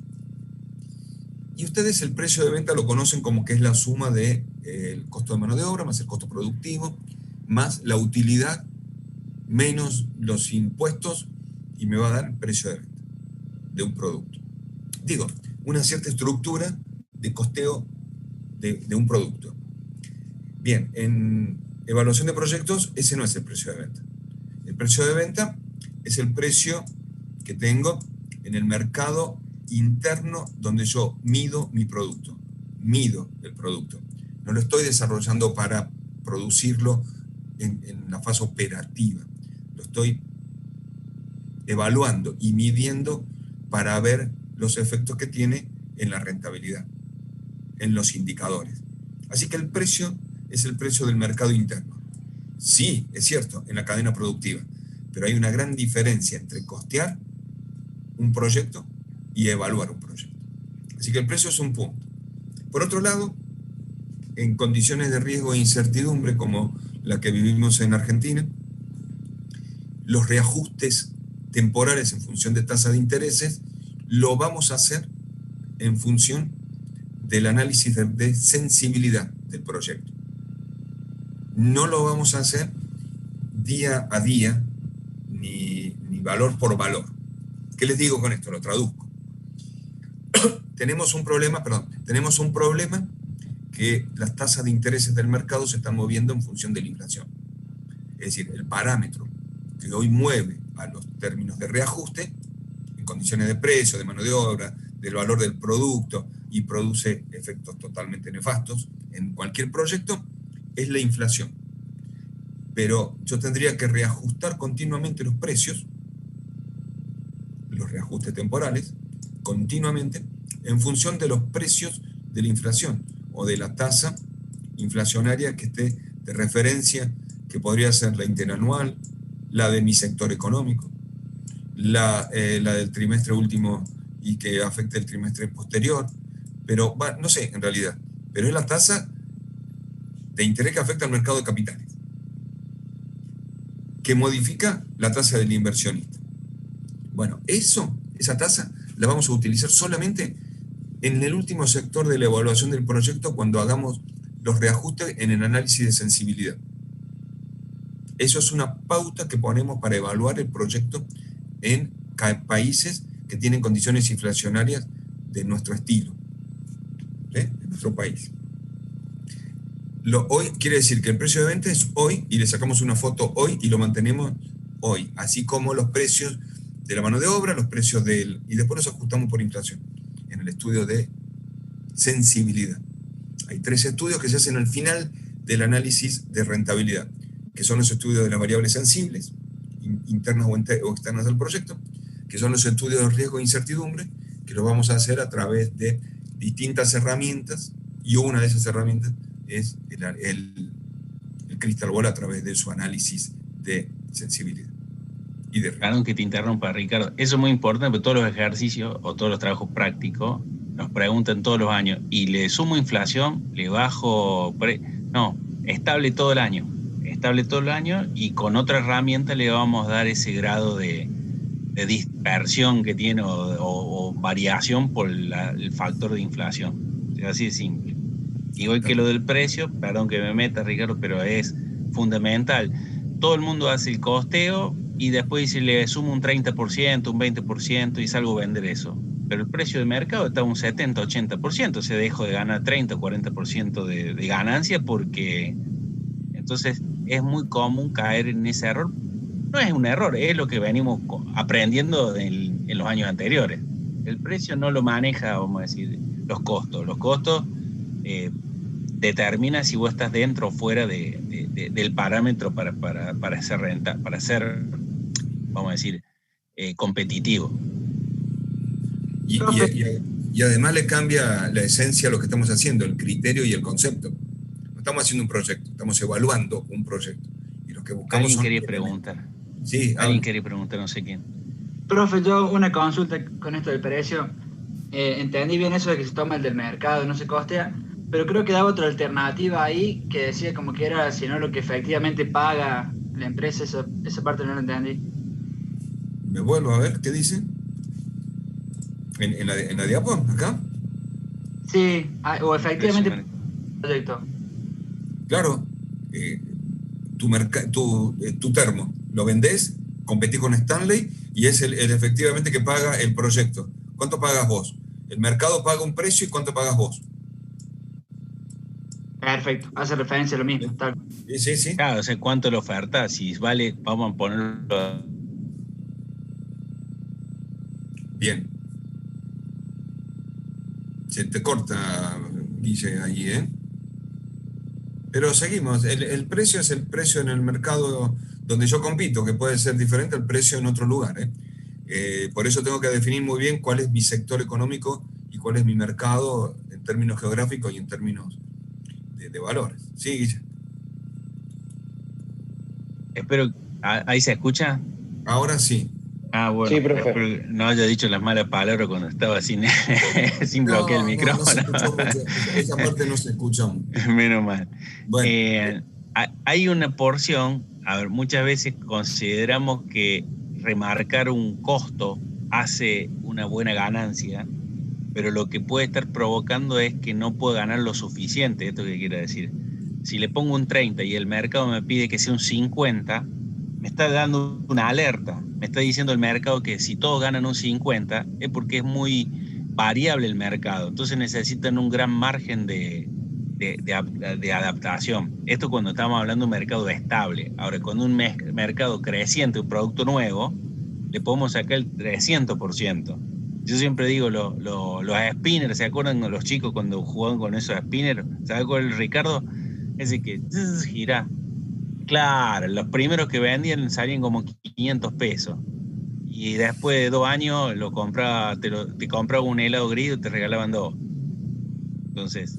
Y ustedes el precio de venta lo conocen como que es la suma del costo de mano de obra más el costo productivo más la utilidad menos los impuestos y me va a dar el precio de venta de un producto. Digo, una cierta estructura de costeo de un producto. Bien, en evaluación de proyectos, ese no es el precio de venta. El precio de venta es el precio que tengo en el mercado interno donde yo mido mi producto. Mido el producto. No lo estoy desarrollando para producirlo en la fase operativa. Lo estoy evaluando y midiendo para ver los efectos que tiene en la rentabilidad, en los indicadores. Así que el precio es el precio del mercado interno. Sí, es cierto, en la cadena productiva, pero hay una gran diferencia entre costear un proyecto y evaluar un proyecto. Así que el precio es un punto. Por otro lado, en condiciones de riesgo e incertidumbre como la que vivimos en Argentina, los reajustes temporales en función de tasa de intereses lo vamos a hacer en función del análisis de sensibilidad del proyecto. No lo vamos a hacer día a día ni valor por valor. ¿Qué les digo con esto? Lo traduzco. Tenemos un problema que las tasas de intereses del mercado se están moviendo en función de la inflación. Es decir, el parámetro que hoy mueve a los términos de reajuste, en condiciones de precio, de mano de obra, del valor del producto, y produce efectos totalmente nefastos en cualquier proyecto, es la inflación. Pero yo tendría que reajustar continuamente los precios, los reajustes temporales, continuamente, en función de los precios de la inflación o de la tasa inflacionaria que esté de referencia, que podría ser la interanual, la de mi sector económico, la del trimestre último y que afecte el trimestre posterior, pero no sé en realidad, pero es la tasa de interés que afecta al mercado de capitales, que modifica la tasa del inversionista. Bueno, esa tasa la vamos a utilizar solamente en el último sector de la evaluación del proyecto cuando hagamos los reajustes en el análisis de sensibilidad. Eso es una pauta que ponemos para evaluar el proyecto en países que tienen condiciones inflacionarias de nuestro estilo, de nuestro país. Hoy quiere decir que el precio de venta es hoy y le sacamos una foto hoy y lo mantenemos hoy, así como los precios de la mano de obra, los precios y después los ajustamos por inflación en el estudio de sensibilidad. Hay 3 estudios que se hacen al final del análisis de rentabilidad, que son los estudios de las variables sensibles, internas o externas del proyecto, que son los estudios de riesgo e incertidumbre, que los vamos a hacer a través de distintas herramientas, y una de esas herramientas es el Crystal Ball a través de su análisis de sensibilidad. Y de Perdón que te interrumpa, Ricardo. Eso es muy importante, porque todos los ejercicios o todos los trabajos prácticos nos preguntan todos los años, y le sumo inflación, le bajo, no, estable todo el año, y con otra herramienta le vamos a dar ese grado de dispersión que tiene o variación por el factor de inflación. Es así de simple. Igual que lo del precio, perdón que me meta, Ricardo, pero es fundamental. Todo el mundo hace el costeo y después si le sumo un 30%, un 20% y salgo a vender eso. Pero el precio de mercado está un 70, 80%, se dejo de ganar 30 o 40% de ganancia, porque entonces es muy común caer en ese error. No es un error, es lo que venimos aprendiendo en los años anteriores. El precio no lo maneja, vamos a decir, los costos. Los costos determina si vos estás dentro o fuera del parámetro para ser renta, para ser, vamos a decir, competitivo. Y además le cambia la esencia a lo que estamos haciendo, el criterio y el concepto. No estamos haciendo un proyecto, estamos evaluando un proyecto. Y lo que buscamos Alguien quería preguntar. Sí, alguien quería preguntar, no sé quién. Profe, yo una consulta con esto del precio. Entendí bien eso de que se toma el del mercado, no se costea, pero creo que daba otra alternativa ahí que decía como que era, si no, lo que efectivamente paga la empresa. Esa parte no la entendí. Me vuelvo a ver, ¿qué dice? ¿En la diapo, acá? Sí, o efectivamente proyecto. Claro, tu termo, lo vendés, competís con Stanley y es el efectivamente que paga el proyecto. ¿Cuánto pagas vos? El mercado paga un precio y ¿cuánto pagas vos? Perfecto, hace referencia a lo mismo. Sí. Claro, o sea, ¿cuánto la oferta? Si vale, vamos a ponerlo. Bien. Se te corta, Guille, ahí, ¿eh? Pero seguimos. El precio es el precio en el mercado donde yo compito, que puede ser diferente al precio en otro lugar, ¿eh? Por eso tengo que definir muy bien cuál es mi sector económico y cuál es mi mercado en términos geográficos y en términos de valores. Sí, Guille. Espero, ¿ahí se escucha? Ahora sí. Ah, bueno, sí, profe. Espero no haya dicho las malas palabras cuando estaba sin bloquear el micrófono. No se escuchó mucho. Esa parte no se escuchó. Menos mal. Bueno. Hay una porción, a ver, muchas veces consideramos que remarcar un costo hace una buena ganancia, pero lo que puede estar provocando es que no puedo ganar lo suficiente. ¿Esto qué quiere decir? Si le pongo un 30 y el mercado me pide que sea un 50, me está dando una alerta. Me está diciendo el mercado que si todos ganan un 50 es porque es muy variable el mercado. Entonces necesitan un gran margen de adaptación. Esto cuando estamos hablando de un mercado estable. Ahora, cuando un mercado creciente, un producto nuevo, le podemos sacar el 300%. Yo siempre digo, los spinners, ¿se acuerdan los chicos cuando jugaban con esos spinners? ¿Sabes cuál es el Ricardo? Ese que gira. Claro, los primeros que vendían salían como 500 pesos. Y después de 2 años te compraba un helado gris y te regalaban 2. Entonces,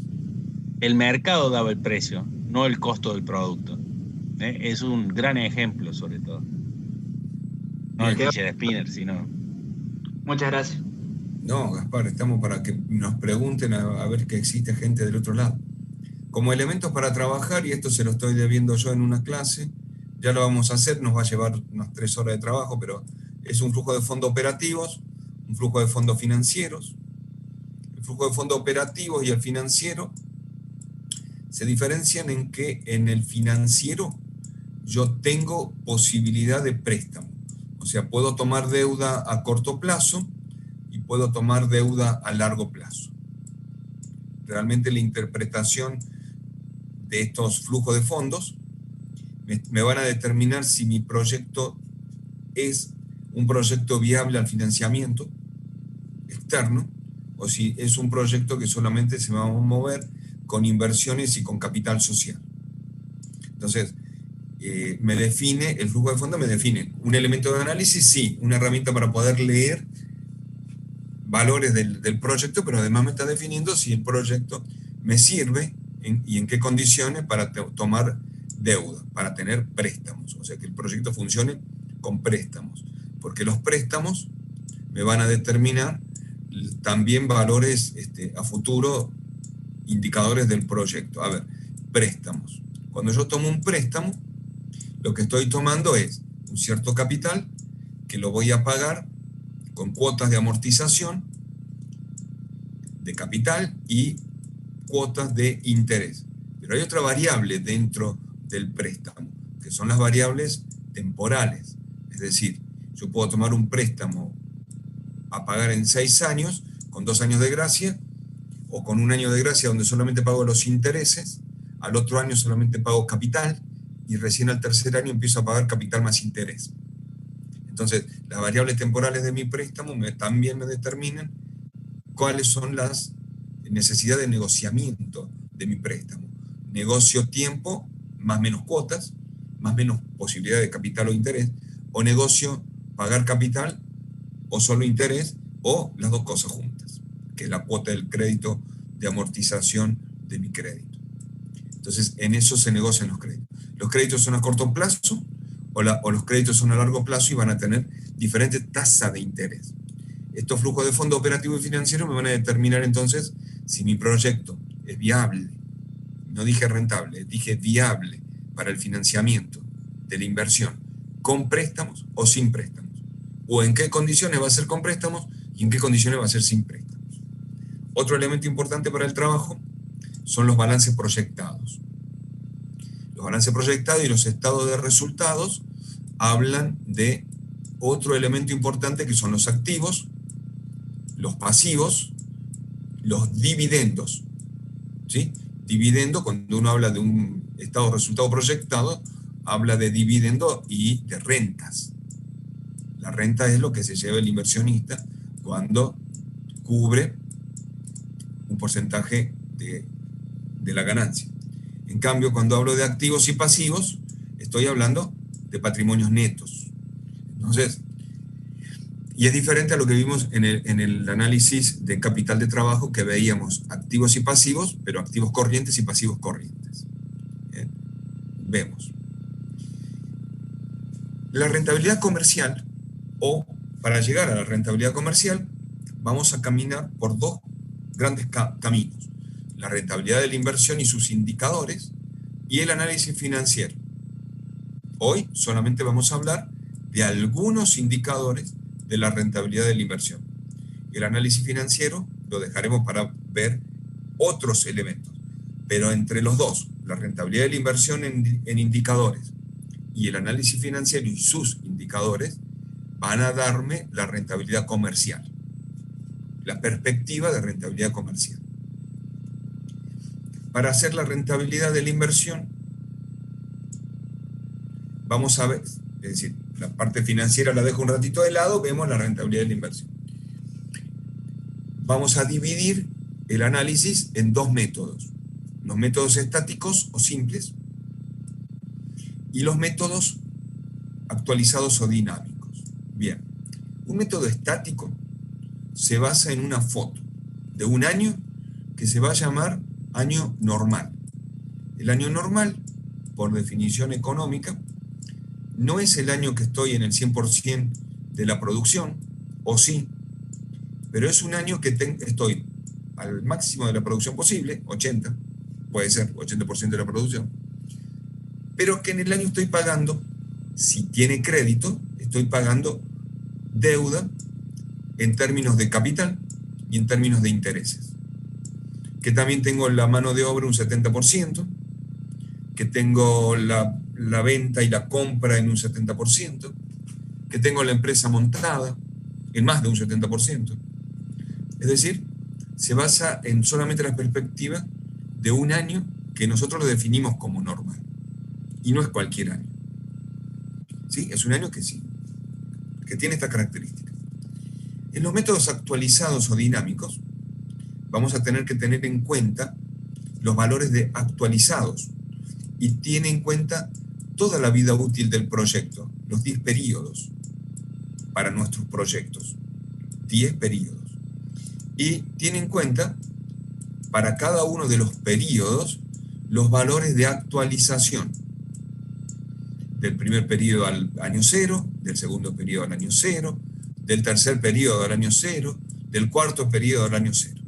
el mercado daba el precio, no el costo del producto. Es un gran ejemplo, sobre todo. No el cliché de spinner, sino... Muchas gracias. No, Gaspar, estamos para que nos pregunten a ver que existe gente del otro lado. Como elementos para trabajar, y esto se lo estoy debiendo yo en una clase, ya lo vamos a hacer, nos va a llevar unas 3 horas de trabajo, pero es un flujo de fondos operativos, un flujo de fondos financieros. El flujo de fondos operativos y el financiero se diferencian en que en el financiero yo tengo posibilidad de préstamo. O sea, puedo tomar deuda a corto plazo y puedo tomar deuda a largo plazo. Realmente la interpretación de estos flujos de fondos me van a determinar si mi proyecto es un proyecto viable al financiamiento externo o si es un proyecto que solamente se va a mover con inversiones y con capital social. Entonces, el flujo de fondos me define un elemento de análisis, sí, una herramienta para poder leer valores del proyecto, pero además me está definiendo si el proyecto me sirve y en qué condiciones para tomar deuda, para tener préstamos, o sea, que el proyecto funcione con préstamos, porque los préstamos me van a determinar también valores a futuro, indicadores del proyecto. A ver, préstamos. Cuando yo tomo un préstamo, lo que estoy tomando es un cierto capital que lo voy a pagar con cuotas de amortización de capital y cuotas de interés. Pero hay otra variable dentro del préstamo, que son las variables temporales. Es decir, yo puedo tomar un préstamo a pagar en 6 años, con 2 años de gracia, o con 1 año de gracia donde solamente pago los intereses, al otro año solamente pago capital, y recién al tercer año empiezo a pagar capital más interés. Entonces, las variables temporales de mi préstamo también me determinan cuáles son las necesidades de negociamiento de mi préstamo. Negocio tiempo, más menos cuotas, más menos posibilidad de capital o interés, o negocio pagar capital o solo interés, o las dos cosas juntas, que es la cuota del crédito de amortización de mi crédito. Entonces, en eso se negocian los créditos. Los créditos son a corto plazo o los créditos son a largo plazo y van a tener diferentes tasas de interés. Estos flujos de fondos operativos y financieros me van a determinar entonces si mi proyecto es viable. No dije rentable, dije viable para el financiamiento de la inversión, con préstamos o sin préstamos. O en qué condiciones va a ser con préstamos y en qué condiciones va a ser sin préstamos. Otro elemento importante para el trabajo son los balances proyectados. Los balances proyectados y los estados de resultados hablan de otro elemento importante que son los activos, los pasivos, los dividendos. ¿Sí? Dividendo, cuando uno habla de un estado de resultado proyectado, habla de dividendo y de rentas. La renta es lo que se lleva el inversionista cuando cubre un porcentaje de la ganancia. En cambio, cuando hablo de activos y pasivos, estoy hablando de patrimonios netos. Entonces, y es diferente a lo que vimos en el análisis de capital de trabajo, que veíamos activos y pasivos, pero activos corrientes y pasivos corrientes. Bien. Vemos. La rentabilidad comercial, o para llegar a la rentabilidad comercial, vamos a caminar por dos grandes caminos. La rentabilidad de la inversión y sus indicadores, y el análisis financiero. Hoy solamente vamos a hablar de algunos indicadores de la rentabilidad de la inversión. El análisis financiero lo dejaremos para ver otros elementos. Pero entre los dos, la rentabilidad de la inversión en indicadores y el análisis financiero y sus indicadores, van a darme la rentabilidad comercial, la perspectiva de rentabilidad comercial. Para hacer la rentabilidad de la inversión, vamos a ver, es decir, la parte financiera la dejo un ratito de lado, vemos la rentabilidad de la inversión. Vamos a dividir el análisis en dos métodos: los métodos estáticos o simples y los métodos actualizados o dinámicos. Bien, un método estático se basa en una foto de un año que se va a llamar año normal. El año normal, por definición económica, no es el año que estoy en el 100% de la producción, o sí, pero es un año que estoy al máximo de la producción posible, 80, puede ser 80% de la producción, pero que en el año estoy pagando, si tiene crédito, estoy pagando deuda en términos de capital y en términos de intereses. Que también tengo la mano de obra un 70%, que tengo la venta y la compra en un 70%, que tengo la empresa montada en más de un 70%. Es decir, se basa en solamente la perspectiva de un año que nosotros lo definimos como normal. Y no es cualquier año. Sí, es un año que sí, que tiene esta característica. En los métodos actualizados o dinámicos, vamos a tener que tener en cuenta los valores de actualizados y tiene en cuenta toda la vida útil del proyecto, los 10 periodos para nuestros proyectos, 10 periodos. Y tiene en cuenta para cada uno de los periodos los valores de actualización del primer periodo al año 0, del segundo periodo al año 0, del tercer periodo al año 0, del cuarto periodo del año cero.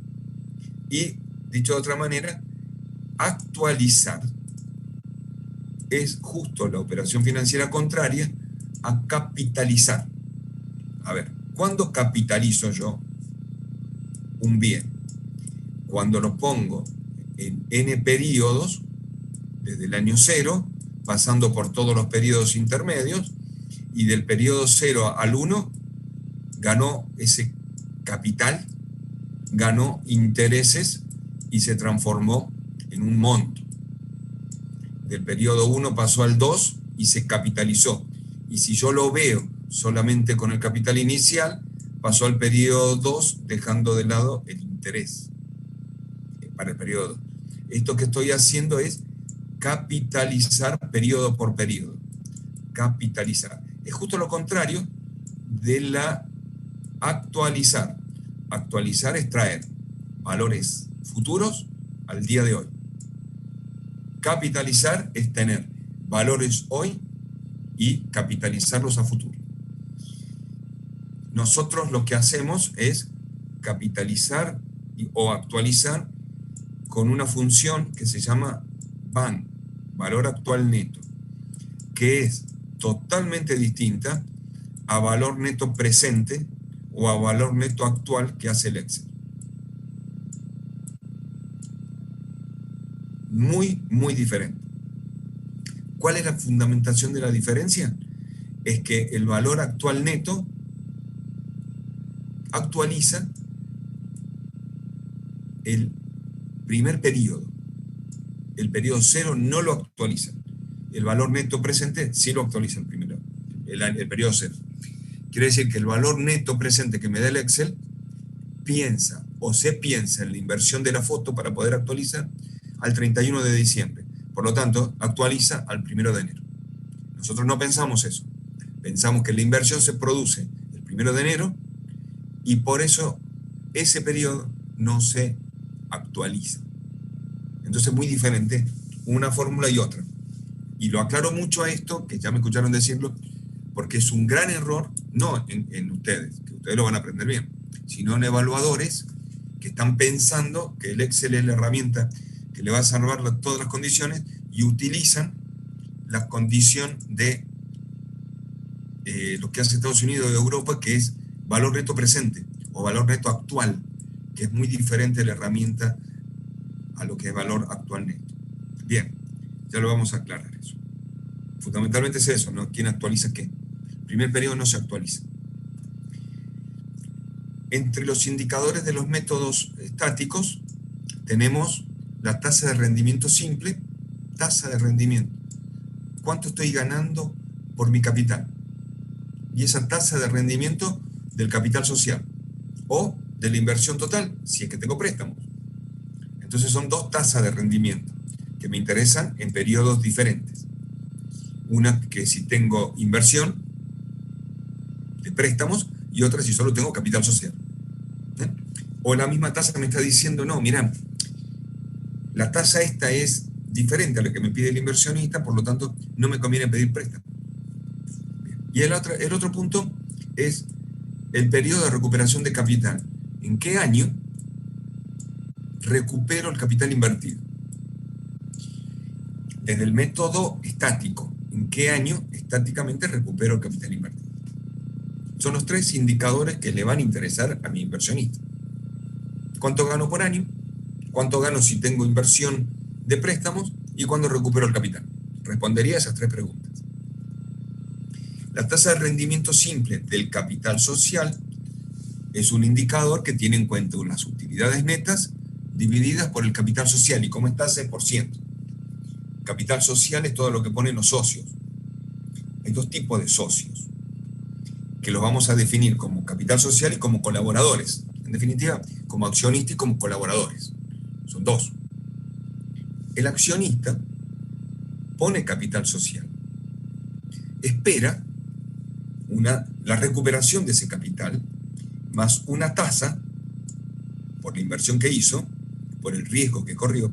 Y, dicho de otra manera, actualizar es justo la operación financiera contraria a capitalizar. A ver, ¿cuándo capitalizo yo un bien? Cuando lo pongo en n periodos, desde el año cero, pasando por todos los periodos intermedios, y del periodo 0 al 1 ganó ese capital, ganó intereses y se transformó en un monto. Del periodo 1 pasó al 2 y se capitalizó. Y si yo lo veo solamente con el capital inicial, pasó al periodo 2 dejando de lado el interés para el periodo 2. Esto que estoy haciendo es capitalizar periodo por periodo. Capitalizar. Es justo lo contrario de la actualizar. Actualizar es traer valores futuros al día de hoy. Capitalizar es tener valores hoy y capitalizarlos a futuro. Nosotros lo que hacemos es capitalizar o actualizar con una función que se llama VAN, valor actual neto, que es totalmente distinta a valor neto presente o a valor neto actual que hace el Excel. Muy, muy diferente. ¿Cuál es la fundamentación de la diferencia? Es que el valor actual neto actualiza el primer periodo. El periodo 0 no lo actualiza. El valor neto presente sí lo actualiza el periodo 0. Quiere decir que el valor neto presente que me da el Excel piensa en la inversión de la foto para poder actualizar al 31 de diciembre. Por lo tanto, actualiza al 1 de enero. Nosotros no pensamos eso. Pensamos que la inversión se produce el 1 de enero y por eso ese periodo no se actualiza. Entonces es muy diferente una fórmula y otra. Y lo aclaro mucho a esto, que ya me escucharon decirlo, porque es un gran error, no en ustedes, que ustedes lo van a aprender bien, sino en evaluadores que están pensando que el Excel es la herramienta que le va a salvar todas las condiciones y utilizan la condición de lo que hace Estados Unidos y Europa, que es valor neto presente o valor neto actual, que es muy diferente la herramienta a lo que es valor actual neto. Bien, ya lo vamos a aclarar eso. Fundamentalmente es eso, ¿no? ¿Quién actualiza qué? El primer periodo no se actualiza. Entre los indicadores de los métodos estáticos tenemos la tasa de rendimiento simple, tasa de rendimiento. ¿Cuánto estoy ganando por mi capital? Y esa tasa de rendimiento del capital social o de la inversión total, si es que tengo préstamos. Entonces son dos tasas de rendimiento que me interesan en periodos diferentes. Una que si tengo inversión de préstamos y otra si solo tengo capital social. O la misma tasa me está diciendo, no, mira, la tasa esta es diferente a la que me pide el inversionista, por lo tanto no me conviene pedir préstamo. Y el otro punto es el periodo de recuperación de capital. ¿En qué año recupero el capital invertido? Desde el método estático, ¿en qué año estáticamente recupero el capital invertido? Son los tres indicadores que le van a interesar a mi inversionista. ¿Cuánto gano por año? ¿Cuánto gano si tengo inversión de préstamos? ¿Y cuándo recupero el capital? Respondería a esas tres preguntas. La tasa de rendimiento simple del capital social es un indicador que tiene en cuenta las utilidades netas divididas por el capital social. ¿Y cómo está? 6%. Capital social es todo lo que ponen los socios. Hay dos tipos de socios, que los vamos a definir como capital social y como colaboradores. En definitiva, como accionistas y como colaboradores. Son dos. El accionista pone capital social. Espera la recuperación de ese capital más una tasa por la inversión que hizo, por el riesgo que corrió,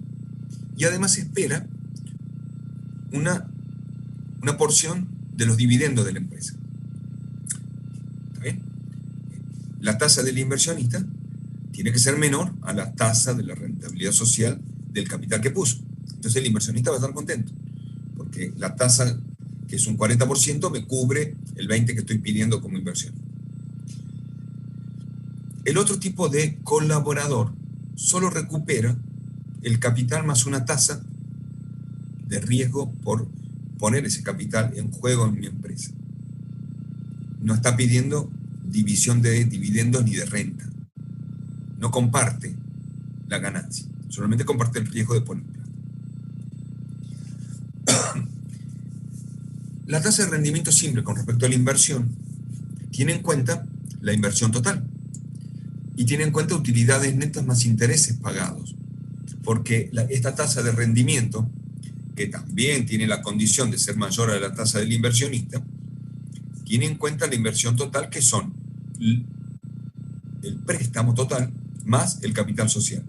y además espera una porción de los dividendos de la empresa. ¿Está bien? La tasa del inversionista tiene que ser menor a la tasa de la rentabilidad social del capital que puso. Entonces el inversionista va a estar contento, porque la tasa, que es un 40%, me cubre el 20% que estoy pidiendo como inversión. El otro tipo de colaborador solo recupera el capital más una tasa de riesgo por poner ese capital en juego en mi empresa. No está pidiendo división de dividendos ni de renta. No comparte la ganancia, solamente comparte el riesgo de poner plata. La tasa de rendimiento simple con respecto a la inversión tiene en cuenta la inversión total y tiene en cuenta utilidades netas más intereses pagados, porque esta tasa de rendimiento, que también tiene la condición de ser mayor a la tasa del inversionista, tiene en cuenta la inversión total, que son el préstamo total más el capital social.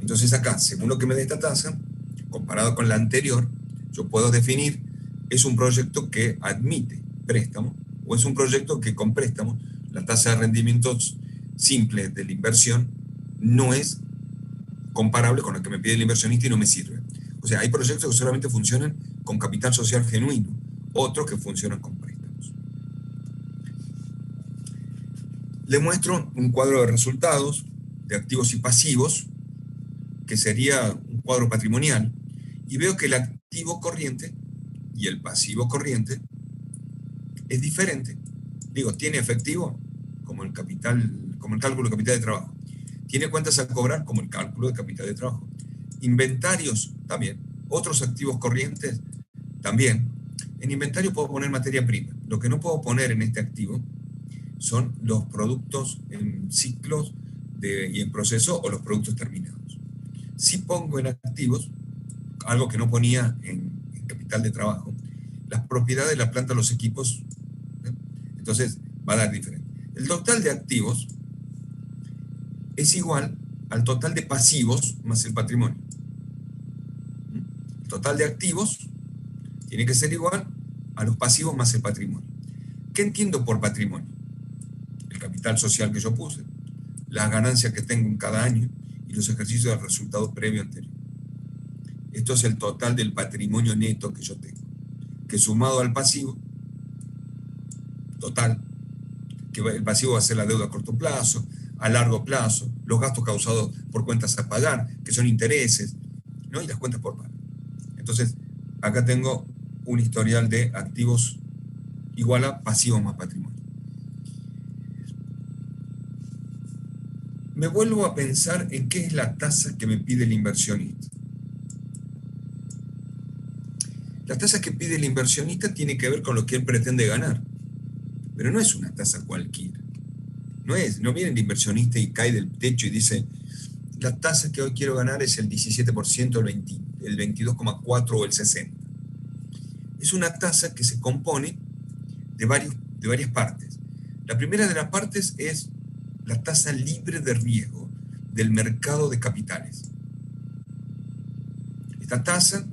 Entonces acá, según lo que me dé esta tasa, comparado con la anterior, yo puedo definir, ¿es un proyecto que admite préstamo o es un proyecto que con préstamo la tasa de rendimientos simple de la inversión no es comparable con la que me pide el inversionista y no me sirve? O sea, hay proyectos que solamente funcionan con capital social genuino, otros que funcionan con préstamos. Le muestro un cuadro de resultados de activos y pasivos, que sería un cuadro patrimonial, y veo que el activo corriente y el pasivo corriente es diferente. Digo, tiene efectivo como el capital, como el cálculo de capital de trabajo. Tiene cuentas a cobrar como el cálculo de capital de trabajo. Inventarios también. Otros activos corrientes también. En inventario puedo poner materia prima. Lo que no puedo poner en este activo son los productos en ciclos y en proceso o los productos terminados. Si pongo en activos, algo que no ponía en capital de trabajo, las propiedades de la planta, los equipos, ¿eh? Entonces va a dar diferente. El total de activos es igual al total de pasivos más el patrimonio. El total de activos tiene que ser igual a los pasivos más el patrimonio. ¿Qué entiendo por patrimonio? El capital social que yo puse, las ganancias que tengo en cada año y los ejercicios del resultado previo anterior. Esto es el total del patrimonio neto que yo tengo, que sumado al pasivo total, que el pasivo va a ser la deuda a corto plazo, a largo plazo, los gastos causados por cuentas a pagar, que son intereses, ¿no? Y las cuentas por pagar. Entonces, acá tengo un historial de activos igual a pasivos más patrimonio. Me vuelvo a pensar en qué es la tasa que me pide el inversionista. La tasa que pide el inversionista tiene que ver con lo que él pretende ganar, pero no es una tasa cualquiera. No viene el inversionista y cae del techo y dice, la tasa que hoy quiero ganar es el 17%, el 22,4% o el 60%. Es una tasa que se compone de varias partes. La primera de las partes es la tasa libre de riesgo del mercado de capitales. Esta tasa,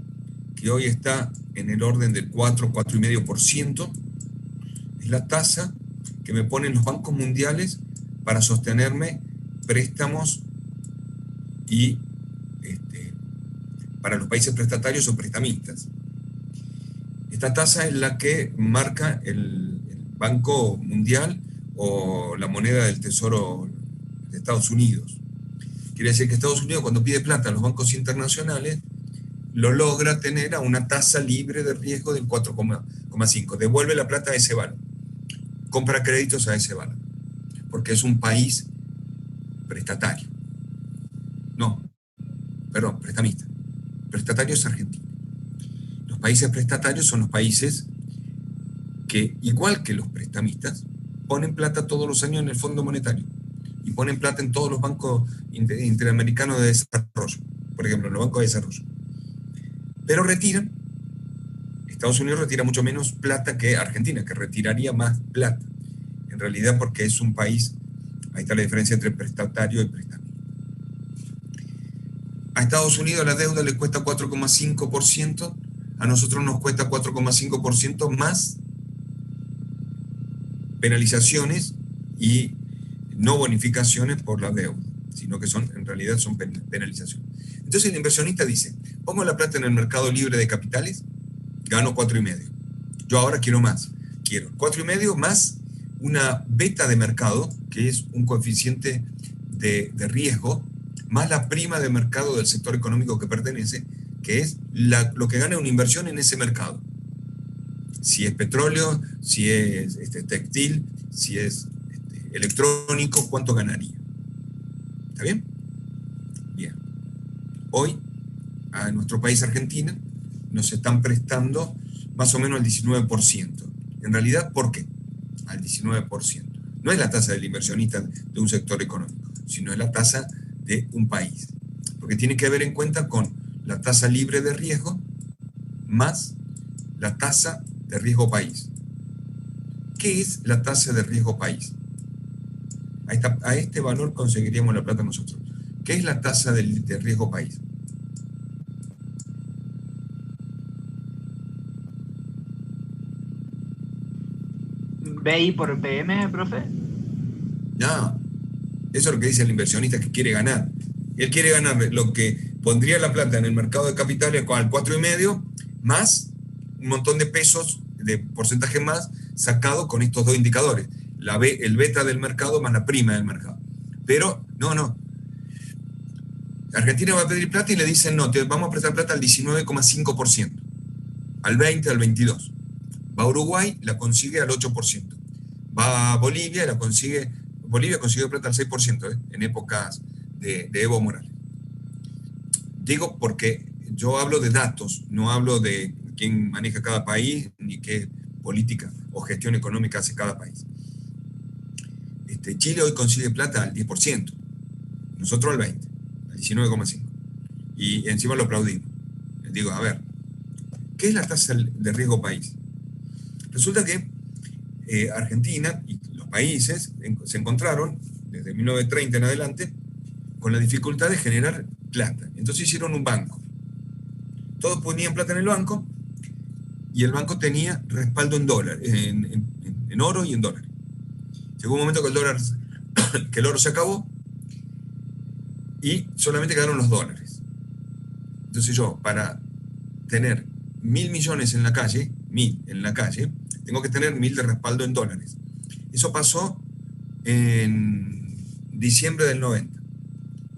que hoy está en el orden del 4,5%, es la tasa que me ponen los bancos mundiales para sostenerme préstamos y para los países prestatarios o prestamistas. Esta tasa es la que marca el Banco Mundial o la moneda del Tesoro de Estados Unidos. Quiere decir que Estados Unidos, cuando pide plata a los bancos internacionales, lo logra tener a una tasa libre de riesgo del 4,5%. Devuelve la plata a ese valor. Compra créditos a ese valor. Porque es un país prestatario. No, perdón, prestamista. Prestatario es Argentina. Los países prestatarios son los países que, igual que los prestamistas, ponen plata todos los años en el Fondo Monetario y ponen plata en todos los bancos interamericanos de desarrollo, por ejemplo, en los bancos de desarrollo. Pero retiran, Estados Unidos retira mucho menos plata que Argentina, que retiraría más plata, en realidad porque es un país, ahí está la diferencia entre prestatario y prestamista. A Estados Unidos la deuda le cuesta 4,5%, a nosotros nos cuesta 4,5% más penalizaciones y no bonificaciones por la deuda, sino que en realidad son penalizaciones. Entonces el inversionista dice, pongo la plata en el mercado libre de capitales, gano 4,5. Yo ahora quiero más. Quiero 4,5 más una beta de mercado, que es un coeficiente de riesgo, más la prima de mercado del sector económico que pertenece, que es lo que gana una inversión en ese mercado. Si es petróleo, si es textil, si es electrónico, ¿cuánto ganaría? ¿Está bien? Bien. Hoy, a nuestro país, Argentina, nos están prestando más o menos el 19%. En realidad, ¿por qué? Al 19%. No es la tasa del inversionista de un sector económico, sino es la tasa de un país. Porque tiene que ver en cuenta con la tasa libre de riesgo más la tasa de riesgo país. ¿Qué es la tasa de riesgo país? A este valor conseguiríamos la plata nosotros. ¿Qué es la tasa de riesgo país? ¿BI por PM, profe? No, eso es lo que dice el inversionista que quiere ganar. Él quiere ganar lo que pondría la plata en el mercado de capitales al 4,5 más un montón de pesos, de porcentaje más, sacado con estos dos indicadores. El beta del mercado más la prima del mercado. Pero, no. Argentina va a pedir plata y le dicen, no, te vamos a prestar plata al 19,5%, al 20%, al 22%. Va a Uruguay, la consigue al 8%. Va a Bolivia, Bolivia consiguió plata al 6%, en épocas de Evo Morales. Digo porque yo hablo de datos, no hablo de quién maneja cada país, ni qué política o gestión económica hace cada país. Chile hoy consigue plata al 10%, nosotros al 20%, al 19,5%. Y encima lo aplaudimos. Les digo, a ver, ¿qué es la tasa de riesgo país? Resulta que Argentina y los países se encontraron, desde 1930 en adelante, con la dificultad de generar plata. Entonces hicieron un banco. Todos ponían plata en el banco y el banco tenía respaldo en dólares, en oro y en dólares. Llegó un momento que el oro se acabó y solamente quedaron los dólares. Entonces yo, para tener 1.000 millones en la calle, tengo que tener 1.000 de respaldo en dólares. Eso pasó en diciembre del 90.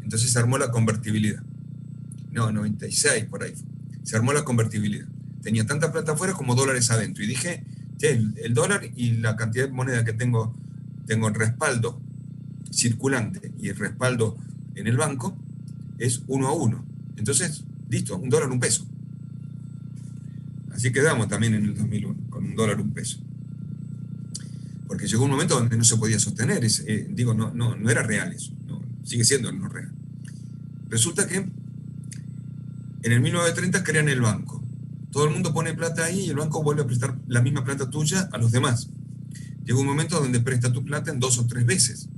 Entonces se armó la convertibilidad. No, 96 por ahí. Se armó la convertibilidad. Tenía tanta plata afuera como dólares adentro. Y dije, el dólar y la cantidad de moneda que tengo el respaldo circulante y el respaldo en el banco, es 1 a 1. Entonces, listo, $1, $1. Así quedamos también en el 2001, con $1, $1. Porque llegó un momento donde no se podía sostener, no era real eso, sigue siendo no real. Resulta que en el 1930 crean el banco. Todo el mundo pone plata ahí y el banco vuelve a prestar la misma plata tuya a los demás. Llega un momento donde presta tu plata en 2 o 3 veces,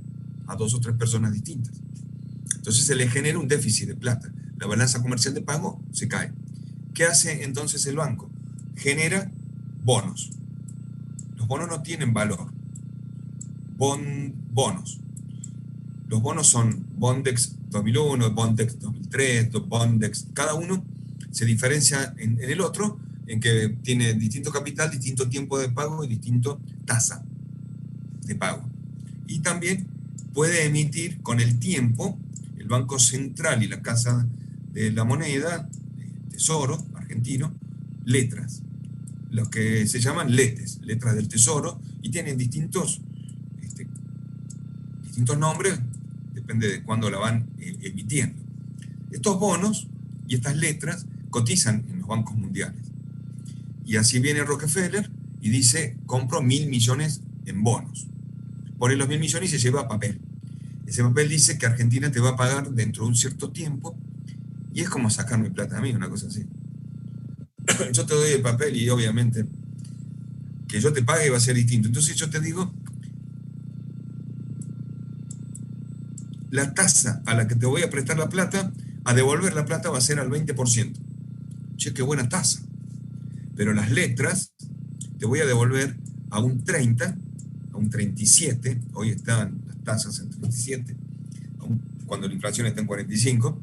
a 2 o 3 personas distintas. Entonces se le genera un déficit de plata. La balanza comercial de pago se cae. ¿Qué hace entonces el banco? Genera bonos. Los bonos no tienen valor. Bonos. Los bonos son Bondex 2001, Bondex 2003, Bondex. Cada uno se diferencia en el otro en que tiene distinto capital, distinto tiempo de pago y distinto tasa de pago. Y también puede emitir con el tiempo el Banco Central y la Casa de la Moneda, Tesoro argentino, letras, los que se llaman letras del Tesoro, y tienen distintos nombres, depende de cuándo la van emitiendo. Estos bonos y estas letras cotizan en los bancos mundiales. Y así viene Rockefeller y dice, compro 1.000 millones en bonos. Pone los 1.000 millones y se lleva papel. Ese papel dice que Argentina te va a pagar dentro de un cierto tiempo, y es como sacarme plata a mí, una cosa así. Yo te doy el papel y obviamente que yo te pague va a ser distinto. Entonces yo te digo, la tasa a la que te voy a prestar la plata, a devolver la plata va a ser al 20%. Che, qué buena tasa. Pero las letras te voy a devolver a un 30, a un 37, hoy están las tasas en 37, cuando la inflación está en 45,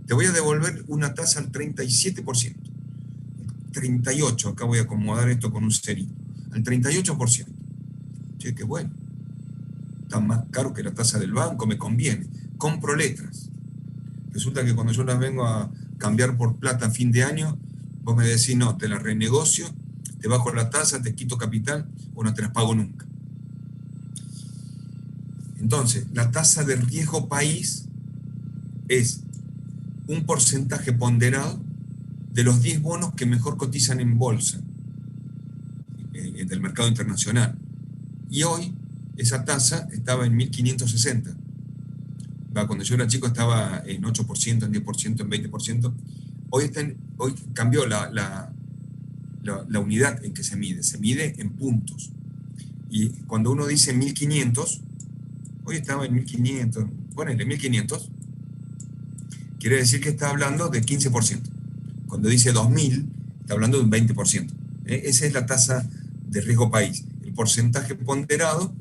te voy a devolver una tasa al 37%. 38, acá voy a acomodar esto con un cerito, al 38%. Che, qué bueno. Está más caro que la tasa del banco, me conviene. Compro letras. Resulta que cuando yo las vengo a cambiar por plata a fin de año, vos me decís, no, te las renegocio, te bajo la tasa, te quito capital o no te las pago nunca. Entonces, la tasa de riesgo país es un porcentaje ponderado de los 10 bonos que mejor cotizan en bolsa del mercado internacional. Y hoy esa tasa estaba en 1.560. Cuando yo era chico estaba en 8%, en 10%, en 20%. Hoy cambió la unidad en que se mide en puntos. Y cuando uno dice 1.500, hoy estaba en 1.500, ponele 1.500, quiere decir que está hablando de 15%. Cuando dice 2.000, está hablando de un 20%. Esa es la tasa de riesgo país, el porcentaje ponderado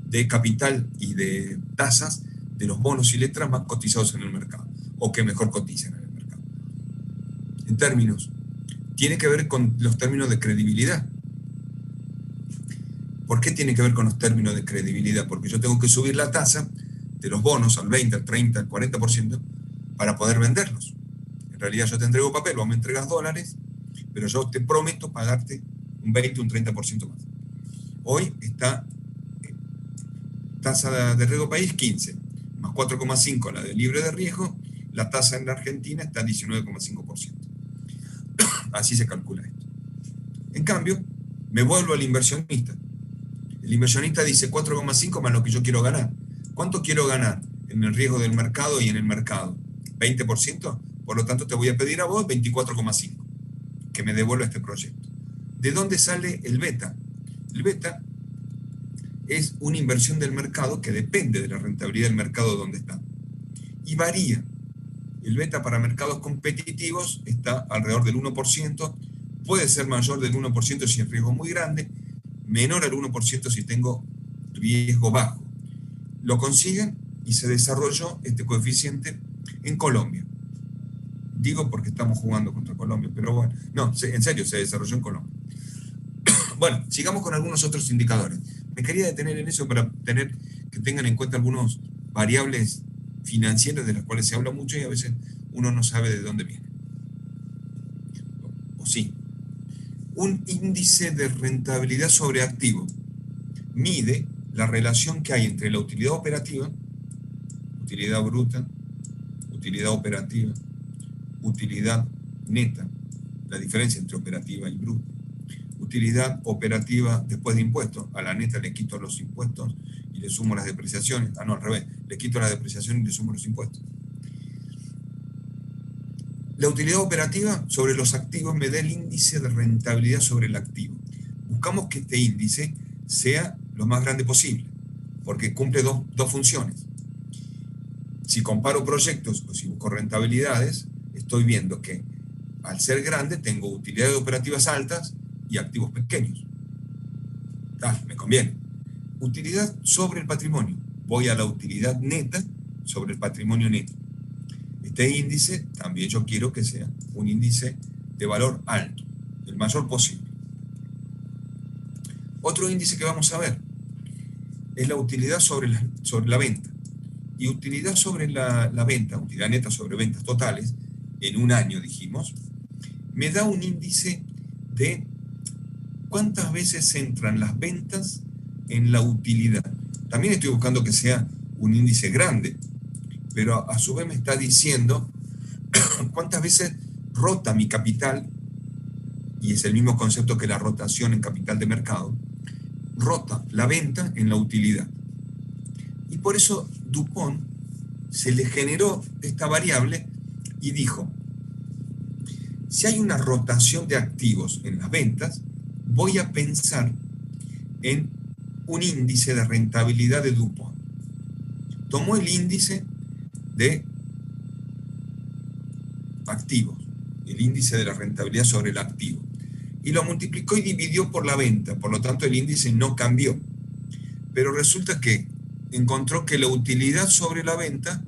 de capital y de tasas de los bonos y letras más cotizados en el mercado, o que mejor cotizan en el mercado. En términos, tiene que ver con los términos de credibilidad. ¿Por qué tiene que ver con los términos de credibilidad? Porque yo tengo que subir la tasa de los bonos al 20, al 30, al 40% para poder venderlos. En realidad yo te entrego papel, vos me entregas dólares, pero yo te prometo pagarte un 20, un 30% más. Hoy está tasa de riesgo país 15, más 4,5 la de libre de riesgo, la tasa en la Argentina está 19,5%. Así se calcula esto. En cambio, me vuelvo al inversionista. El inversionista dice 4,5 más lo que yo quiero ganar. ¿Cuánto quiero ganar en el riesgo del mercado y en el mercado? ¿20%? Por lo tanto, te voy a pedir a vos 24,5 que me devuelva este proyecto. ¿De dónde sale el beta? El beta es una inversión del mercado que depende de la rentabilidad del mercado donde está. Y varía. El beta para mercados competitivos está alrededor del 1%, puede ser mayor del 1% si el riesgo es muy grande, menor al 1% si tengo riesgo bajo. Lo consiguen y se desarrolló este coeficiente en Colombia. Digo porque estamos jugando contra Colombia, pero bueno, no, en serio, se desarrolló en Colombia. Bueno, sigamos con algunos otros indicadores. Me quería detener en eso para que tengan en cuenta algunas variables financieras de las cuales se habla mucho y a veces uno no sabe de dónde viene. O sí. Un índice de rentabilidad sobre activo mide la relación que hay entre la utilidad operativa, utilidad bruta, utilidad operativa, utilidad neta, la diferencia entre operativa y bruta, utilidad operativa después de impuestos. A la neta le quito los impuestos y le sumo las depreciaciones. No, al revés, le quito la depreciación y le sumo los impuestos. La utilidad operativa sobre los activos me da el índice de rentabilidad sobre el activo. Buscamos que este índice sea lo más grande posible, porque cumple dos funciones. Si comparo proyectos o si busco rentabilidades, estoy viendo que al ser grande tengo utilidades operativas altas y activos pequeños. Me conviene. Utilidad sobre el patrimonio. Voy a la utilidad neta sobre el patrimonio neto. Este índice también yo quiero que sea un índice de valor alto, el mayor posible. Otro índice que vamos a ver es la utilidad sobre la venta. Y utilidad sobre la venta, utilidad neta sobre ventas totales, en un año dijimos, me da un índice de cuántas veces entran las ventas en la utilidad. También estoy buscando que sea un índice grande, pero a su vez me está diciendo cuántas veces rota mi capital, y es el mismo concepto que la rotación en capital de mercado, rota la venta en la utilidad. Y por eso DuPont se le generó esta variable y dijo, si hay una rotación de activos en las ventas, voy a pensar en un índice de rentabilidad de DuPont. Tomó el índice de activos, el índice de la rentabilidad sobre el activo, y lo multiplicó y dividió por la venta, por lo tanto el índice no cambió. Pero resulta que encontró que la utilidad sobre la venta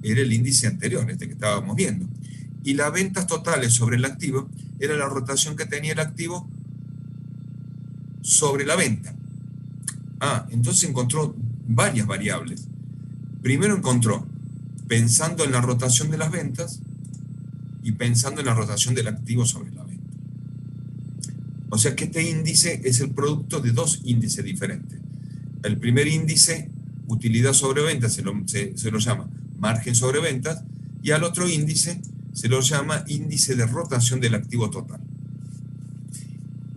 era el índice anterior, este que estábamos viendo. Y las ventas totales sobre el activo era la rotación que tenía el activo sobre la venta. Entonces encontró varias variables. Primero encontró, pensando en la rotación de las ventas y pensando en la rotación del activo sobre la venta. O sea que este índice es el producto de dos índices diferentes. El primer índice, utilidad sobre ventas, se lo llama margen sobre ventas, y al otro índice se lo llama índice de rotación del activo total.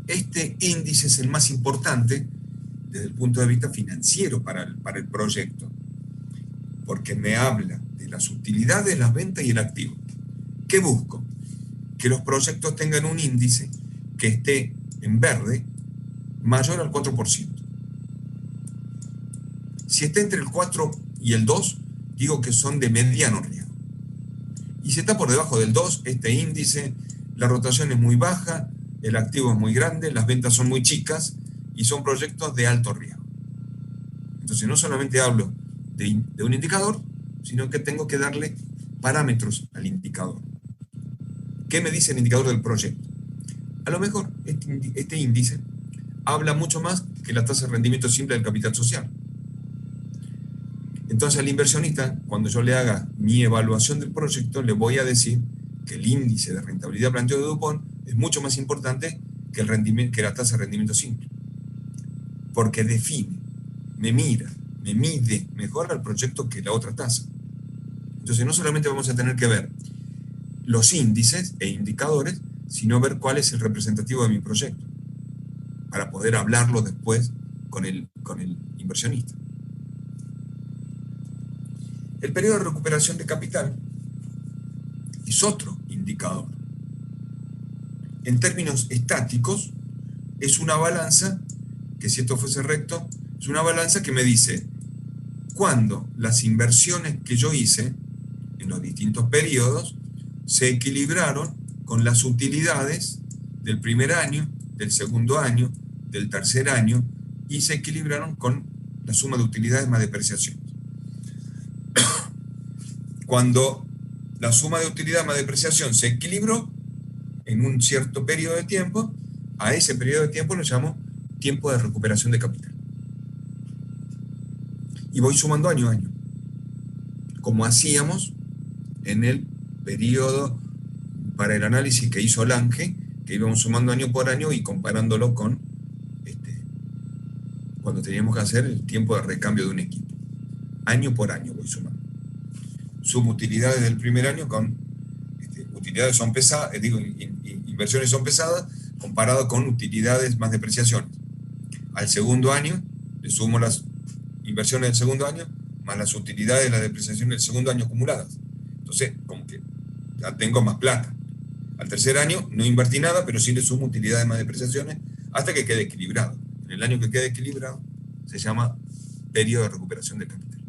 Este índice es el más importante desde el punto de vista financiero para el proyecto, porque me habla de las utilidades, las ventas y el activo. ¿Qué busco? Que los proyectos tengan un índice que esté en verde mayor al 4%. Si está entre el 4 y el 2, digo que son de mediano riesgo. Y si está por debajo del 2, este índice, la rotación es muy baja, el activo es muy grande, las ventas son muy chicas y son proyectos de alto riesgo. Entonces no solamente hablo de un indicador, sino que tengo que darle parámetros al indicador. ¿Qué me dice el indicador del proyecto? A lo mejor este índice habla mucho más que la tasa de rendimiento simple del capital social. Entonces al inversionista, cuando yo le haga mi evaluación del proyecto, le voy a decir que el índice de rentabilidad planteado de Dupont es mucho más importante que la tasa de rendimiento simple. Porque define, me mira, me mide mejor al proyecto que la otra tasa. Entonces no solamente vamos a tener que ver los índices e indicadores, sino ver cuál es el representativo de mi proyecto, para poder hablarlo después con el inversionista. El periodo de recuperación de capital es otro indicador. En términos estáticos, es una balanza, que si esto fuese recto, es una balanza que me dice cuándo las inversiones que yo hice en los distintos periodos se equilibraron con las utilidades del primer año, del segundo año, del tercer año, y se equilibraron con la suma de utilidades más depreciación. Cuando la suma de utilidad más depreciación se equilibró en un cierto periodo de tiempo, a ese periodo de tiempo lo llamo tiempo de recuperación de capital. Y voy sumando año a año, como hacíamos en el periodo para el análisis que hizo Lange, que íbamos sumando año por año y comparándolo con cuando teníamos que hacer el tiempo de recambio de un equipo. Año por año voy sumando. Sumo utilidades del primer año con utilidades son pesadas, inversiones son pesadas, comparado con utilidades más depreciaciones. Al segundo año, le sumo las inversiones del segundo año, más las utilidades de la depreciación del segundo año acumuladas. Entonces, como que ya tengo más plata. Al tercer año no invertí nada, pero sí le sumo utilidades más depreciaciones hasta que quede equilibrado. En el año que quede equilibrado se llama periodo de recuperación de capital.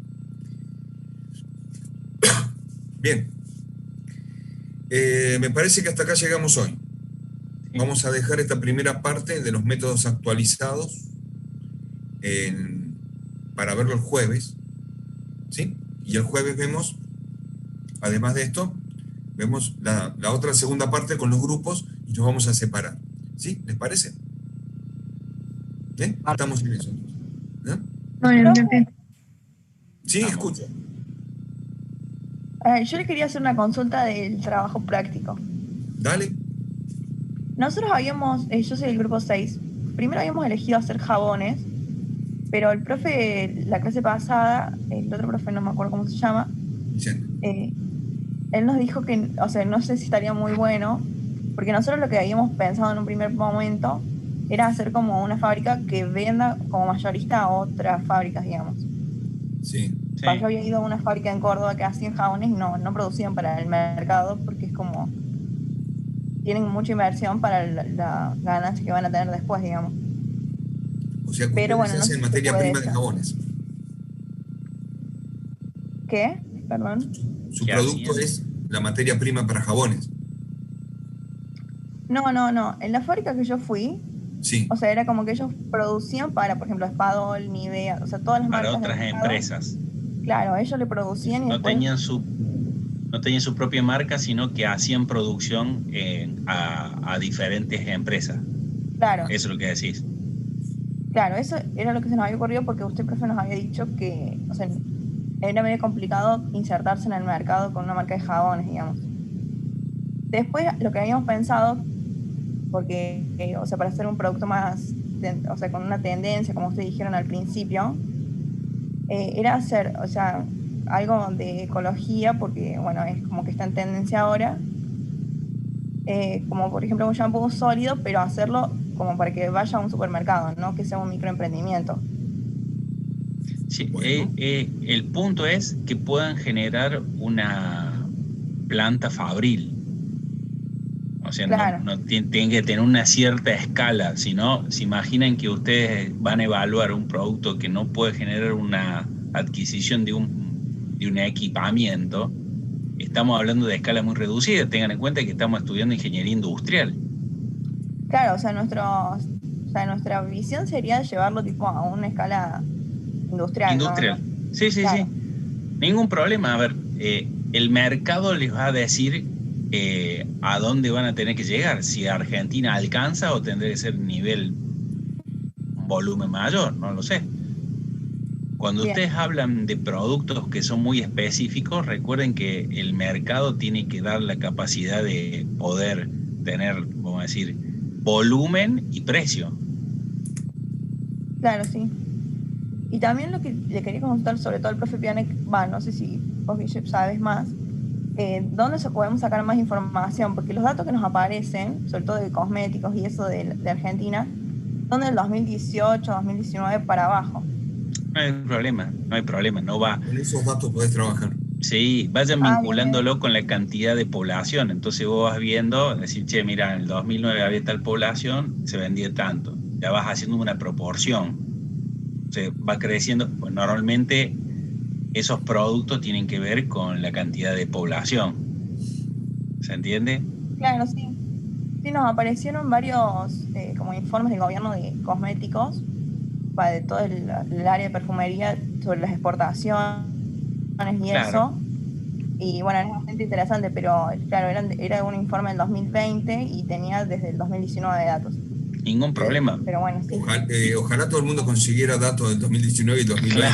Bien. Me parece que hasta acá llegamos hoy. Vamos a dejar esta primera parte de los métodos actualizados para verlo el jueves. ¿Sí? Y el jueves vemos, además de esto, vemos la otra segunda parte con los grupos y nos vamos a separar. ¿Sí? ¿Les parece? ¿Bien? Estamos en eso. ¿No? Bueno, Sí, escucho. yo le quería hacer una consulta del trabajo práctico. Dale. Nosotros yo soy del grupo 6, primero habíamos elegido hacer jabones, pero el profe, la clase pasada, el otro profe no me acuerdo cómo se llama, él nos dijo que, o sea, no sé si estaría muy bueno, porque nosotros lo que habíamos pensado en un primer momento era hacer como una fábrica que venda como mayorista a otras fábricas, digamos. Sí. Yo había ido a una fábrica en Córdoba que hacían jabones y no producían para el mercado porque es como tienen mucha inversión para la ganancia que van a tener después, digamos. O sea, pero bueno, se hace en materia prima de jabones. ¿Qué? Perdón. Su producto es la materia prima para jabones. No. En la fábrica que yo fui, Sí. O sea, era como que ellos producían para, por ejemplo, Spadol, Nivea, o sea, todas las Para marcas otras del mercado. empresas. Claro, ellos le producían y No después... tenían su propia marca, sino que hacían producción a diferentes empresas. Claro. Eso es lo que decís. Claro, eso era lo que se nos había ocurrido porque usted, profe, nos había dicho que, o sea, era medio complicado insertarse en el mercado con una marca de jabones, digamos. Después, lo que habíamos pensado, porque, o sea, para hacer un producto más, o sea, con una tendencia, como ustedes dijeron al principio, era hacer, o sea, algo de ecología, porque, bueno, es como que está en tendencia ahora, como por ejemplo un shampoo sólido, pero hacerlo como para que vaya a un supermercado, no que sea un microemprendimiento. Sí, Bueno. el punto es que puedan generar una planta fabril. O sea, Claro. no tienen que tener una cierta escala, sino se imaginan que ustedes van a evaluar un producto que no puede generar una adquisición de un equipamiento. Estamos hablando de escala muy reducida. Tengan en cuenta que estamos estudiando ingeniería industrial. Claro, o sea, nuestra visión sería llevarlo tipo a una escala industrial, Industrial. ¿no? Sí, sí, Claro. sí. Ningún problema. A ver, el mercado les va a decir a dónde van a tener que llegar. Si Argentina alcanza o tendrá que ser nivel, un volumen mayor, no lo sé. Cuando Bien. ustedes hablan de productos que son muy específicos, recuerden que el mercado tiene que dar la capacidad de poder tener, vamos a decir, volumen y precio. Claro, sí. Y también lo que le quería consultar, sobre todo al profe Pianek, no sé si vos, Guille, sabes más, ¿dónde podemos sacar más información? Porque los datos que nos aparecen, sobre todo de cosméticos y eso de Argentina, son del 2018, 2019 para abajo. No hay problema, no va. Con esos datos podés trabajar. Sí, vayan Bien, vinculándolo bien. con la cantidad de población. Entonces vos vas viendo, decir, che, mira, en el 2009 había tal población, se vendía tanto. Ya vas haciendo una proporción. O sea, va creciendo. Pues normalmente esos productos tienen que ver con la cantidad de población. ¿Se entiende? Claro, sí. Sí, nos aparecieron varios como informes del gobierno de cosméticos, de todo el área de perfumería, sobre las exportaciones y Claro. eso. Y bueno, es bastante interesante, pero claro, era un informe del 2020 y tenía desde el 2019 de datos. Ningún problema. Pero bueno, sí. Ojalá todo el mundo consiguiera datos del 2019 y 2020.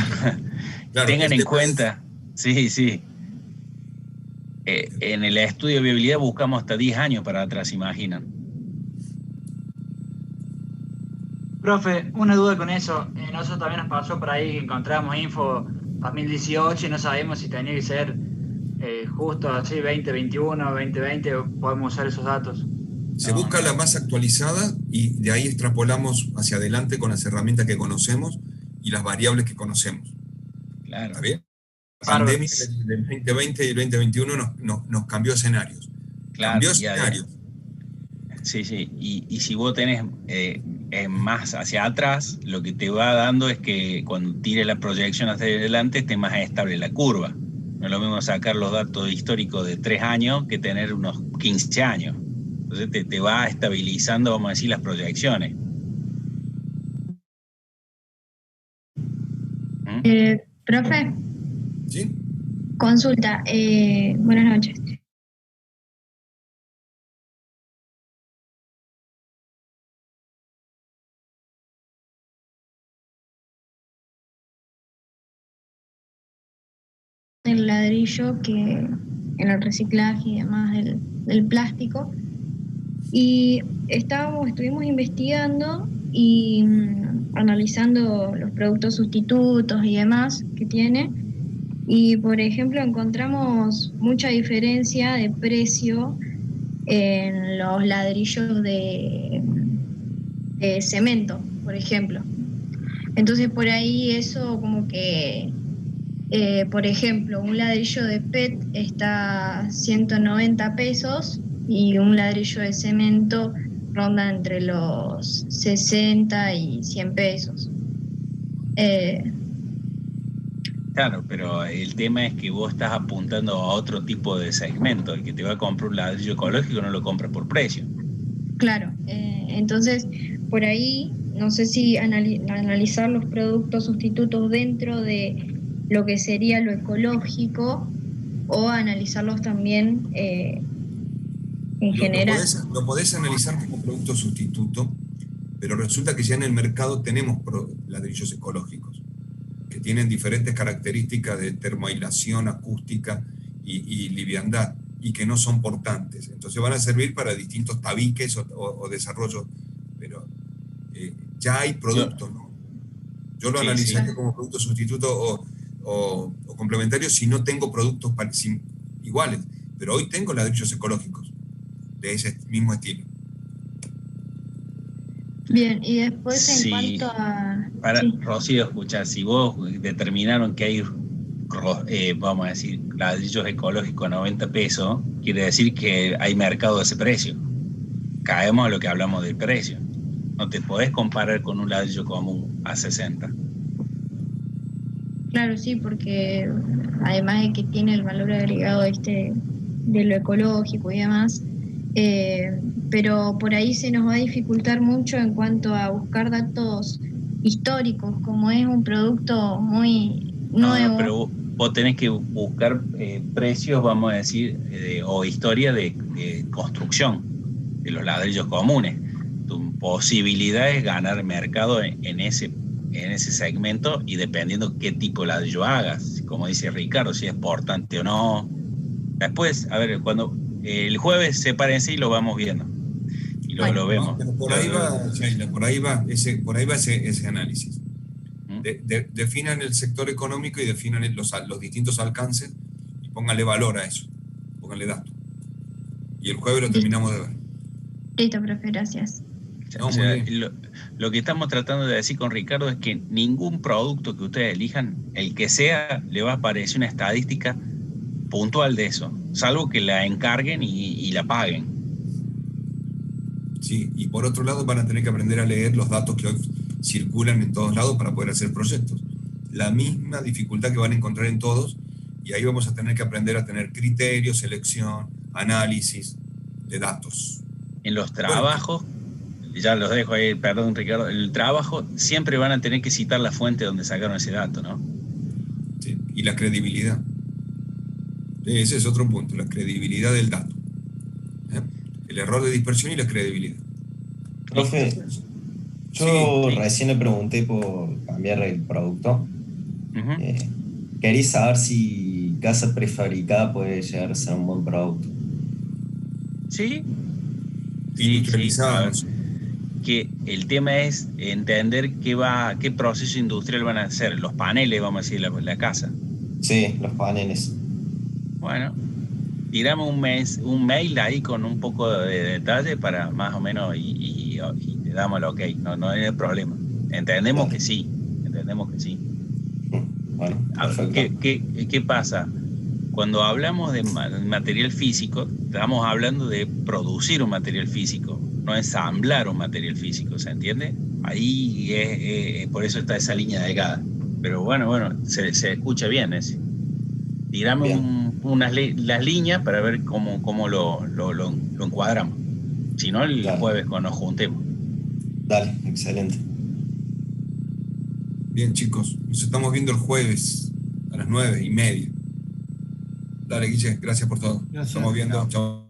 Claro, Tengan el en tema cuenta, sí. En el estudio de viabilidad buscamos hasta 10 años para atrás, ¿se imaginan? Profe, una duda con eso. Nosotros también nos pasó por ahí que encontramos info 2018 y no sabemos si tenía que ser justo así 2021, 2020, o podemos usar esos datos. Se busca la más actualizada y de ahí extrapolamos hacia adelante con las herramientas que conocemos y las variables que conocemos. Claro. ¿Está bien? La pandemia del 2020 y el 2021 nos cambió escenarios. Claro, Cambió escenarios. Sí. Y si vos tenés más hacia atrás, lo que te va dando es que cuando tires la proyección hacia adelante esté más estable la curva. No es lo mismo sacar los datos históricos de 3 años que tener unos 15 años. Entonces te va estabilizando, vamos a decir, las proyecciones. Profe. ¿Sí? Consulta. Buenas noches. El ladrillo que en el reciclaje y demás del plástico. Y estuvimos investigando y analizando los productos sustitutos y demás que tiene. Y por ejemplo encontramos mucha diferencia de precio en los ladrillos de cemento, por ejemplo. Entonces por ahí eso como que, por ejemplo, un ladrillo de PET está 190 pesos y un ladrillo de cemento ronda entre los 60 y 100 pesos. Claro, pero el tema es que vos estás apuntando a otro tipo de segmento. El que te va a comprar un ladrillo ecológico no lo compra por precio. Claro, entonces por ahí no sé si analizar los productos sustitutos dentro de lo que sería lo ecológico o analizarlos también en general. Lo podés analizar como producto sustituto, pero resulta que ya en el mercado tenemos ladrillos ecológicos que tienen diferentes características de termoaislación, acústica y liviandad, y que no son portantes. Entonces van a servir para distintos tabiques o desarrollos, pero ya hay productos, ¿no? Yo lo analizaría como producto sustituto o complementario si no tengo productos iguales, pero hoy tengo ladrillos ecológicos de ese mismo estilo. Bien, y después en cuanto a... Rocío, escucha, si vos determinaron que hay, vamos a decir, ladrillos ecológicos a 90 pesos, quiere decir que hay mercado de ese precio. Caemos a lo que hablamos del precio. No te podés comparar con un ladrillo común a 60. Claro, sí, porque además de que tiene el valor agregado de lo ecológico y demás, pero por ahí se nos va a dificultar mucho en cuanto a buscar datos históricos, como es un producto muy nuevo. No, pero vos tenés que buscar precios, vamos a decir, o historia de construcción de los ladrillos comunes. Tu posibilidad es ganar mercado en ese segmento, y dependiendo qué tipo de ladrillo hagas, como dice Ricardo, si es portante o no. Después, a ver, cuando el jueves se párense y lo vamos viendo. Y lo vemos. No, pero por ahí va, Sheila, por ahí va ese análisis. Definan el sector económico y definan los distintos alcances y pónganle valor a eso, pónganle datos. Y el jueves lo terminamos de ver. Listo, profe, gracias. O sea, lo que estamos tratando de decir con Ricardo es que ningún producto que ustedes elijan, el que sea, le va a aparecer una estadística puntual de eso, salvo que la encarguen y la paguen. Sí, y por otro lado van a tener que aprender a leer los datos que hoy circulan en todos lados para poder hacer proyectos. La misma dificultad que van a encontrar en todos, y ahí vamos a tener que aprender a tener criterios, selección, análisis de datos. En los trabajos, ya los dejo ahí, perdón Ricardo, el trabajo siempre van a tener que citar la fuente donde sacaron ese dato, ¿no? Sí, y la credibilidad. Ese es otro punto, la credibilidad del dato. El error de dispersión y la credibilidad. Profe, yo recién le pregunté por cambiar el producto. Quería saber si casa prefabricada puede llegar a ser un buen producto. Sí. Industrializados. Que el tema es entender qué proceso industrial van a hacer. Los paneles, vamos a decir, la casa. Sí, los paneles. Bueno, tirame un mail ahí con un poco de detalle para más o menos y te damos el ok. No hay problema. Entendemos que sí. Bueno, ¿Qué pasa? Cuando hablamos de material físico, estamos hablando de producir un material físico, no ensamblar un material físico, ¿se entiende? Ahí por eso está esa línea delgada. Pero bueno, se escucha bien ese. Tirame las líneas para ver cómo lo encuadramos. Si no, el jueves cuando nos juntemos. Dale, excelente. Bien, chicos, nos estamos viendo el jueves a las 9:30. Dale, Guille, gracias por todo. Gracias. Estamos viendo. Chao.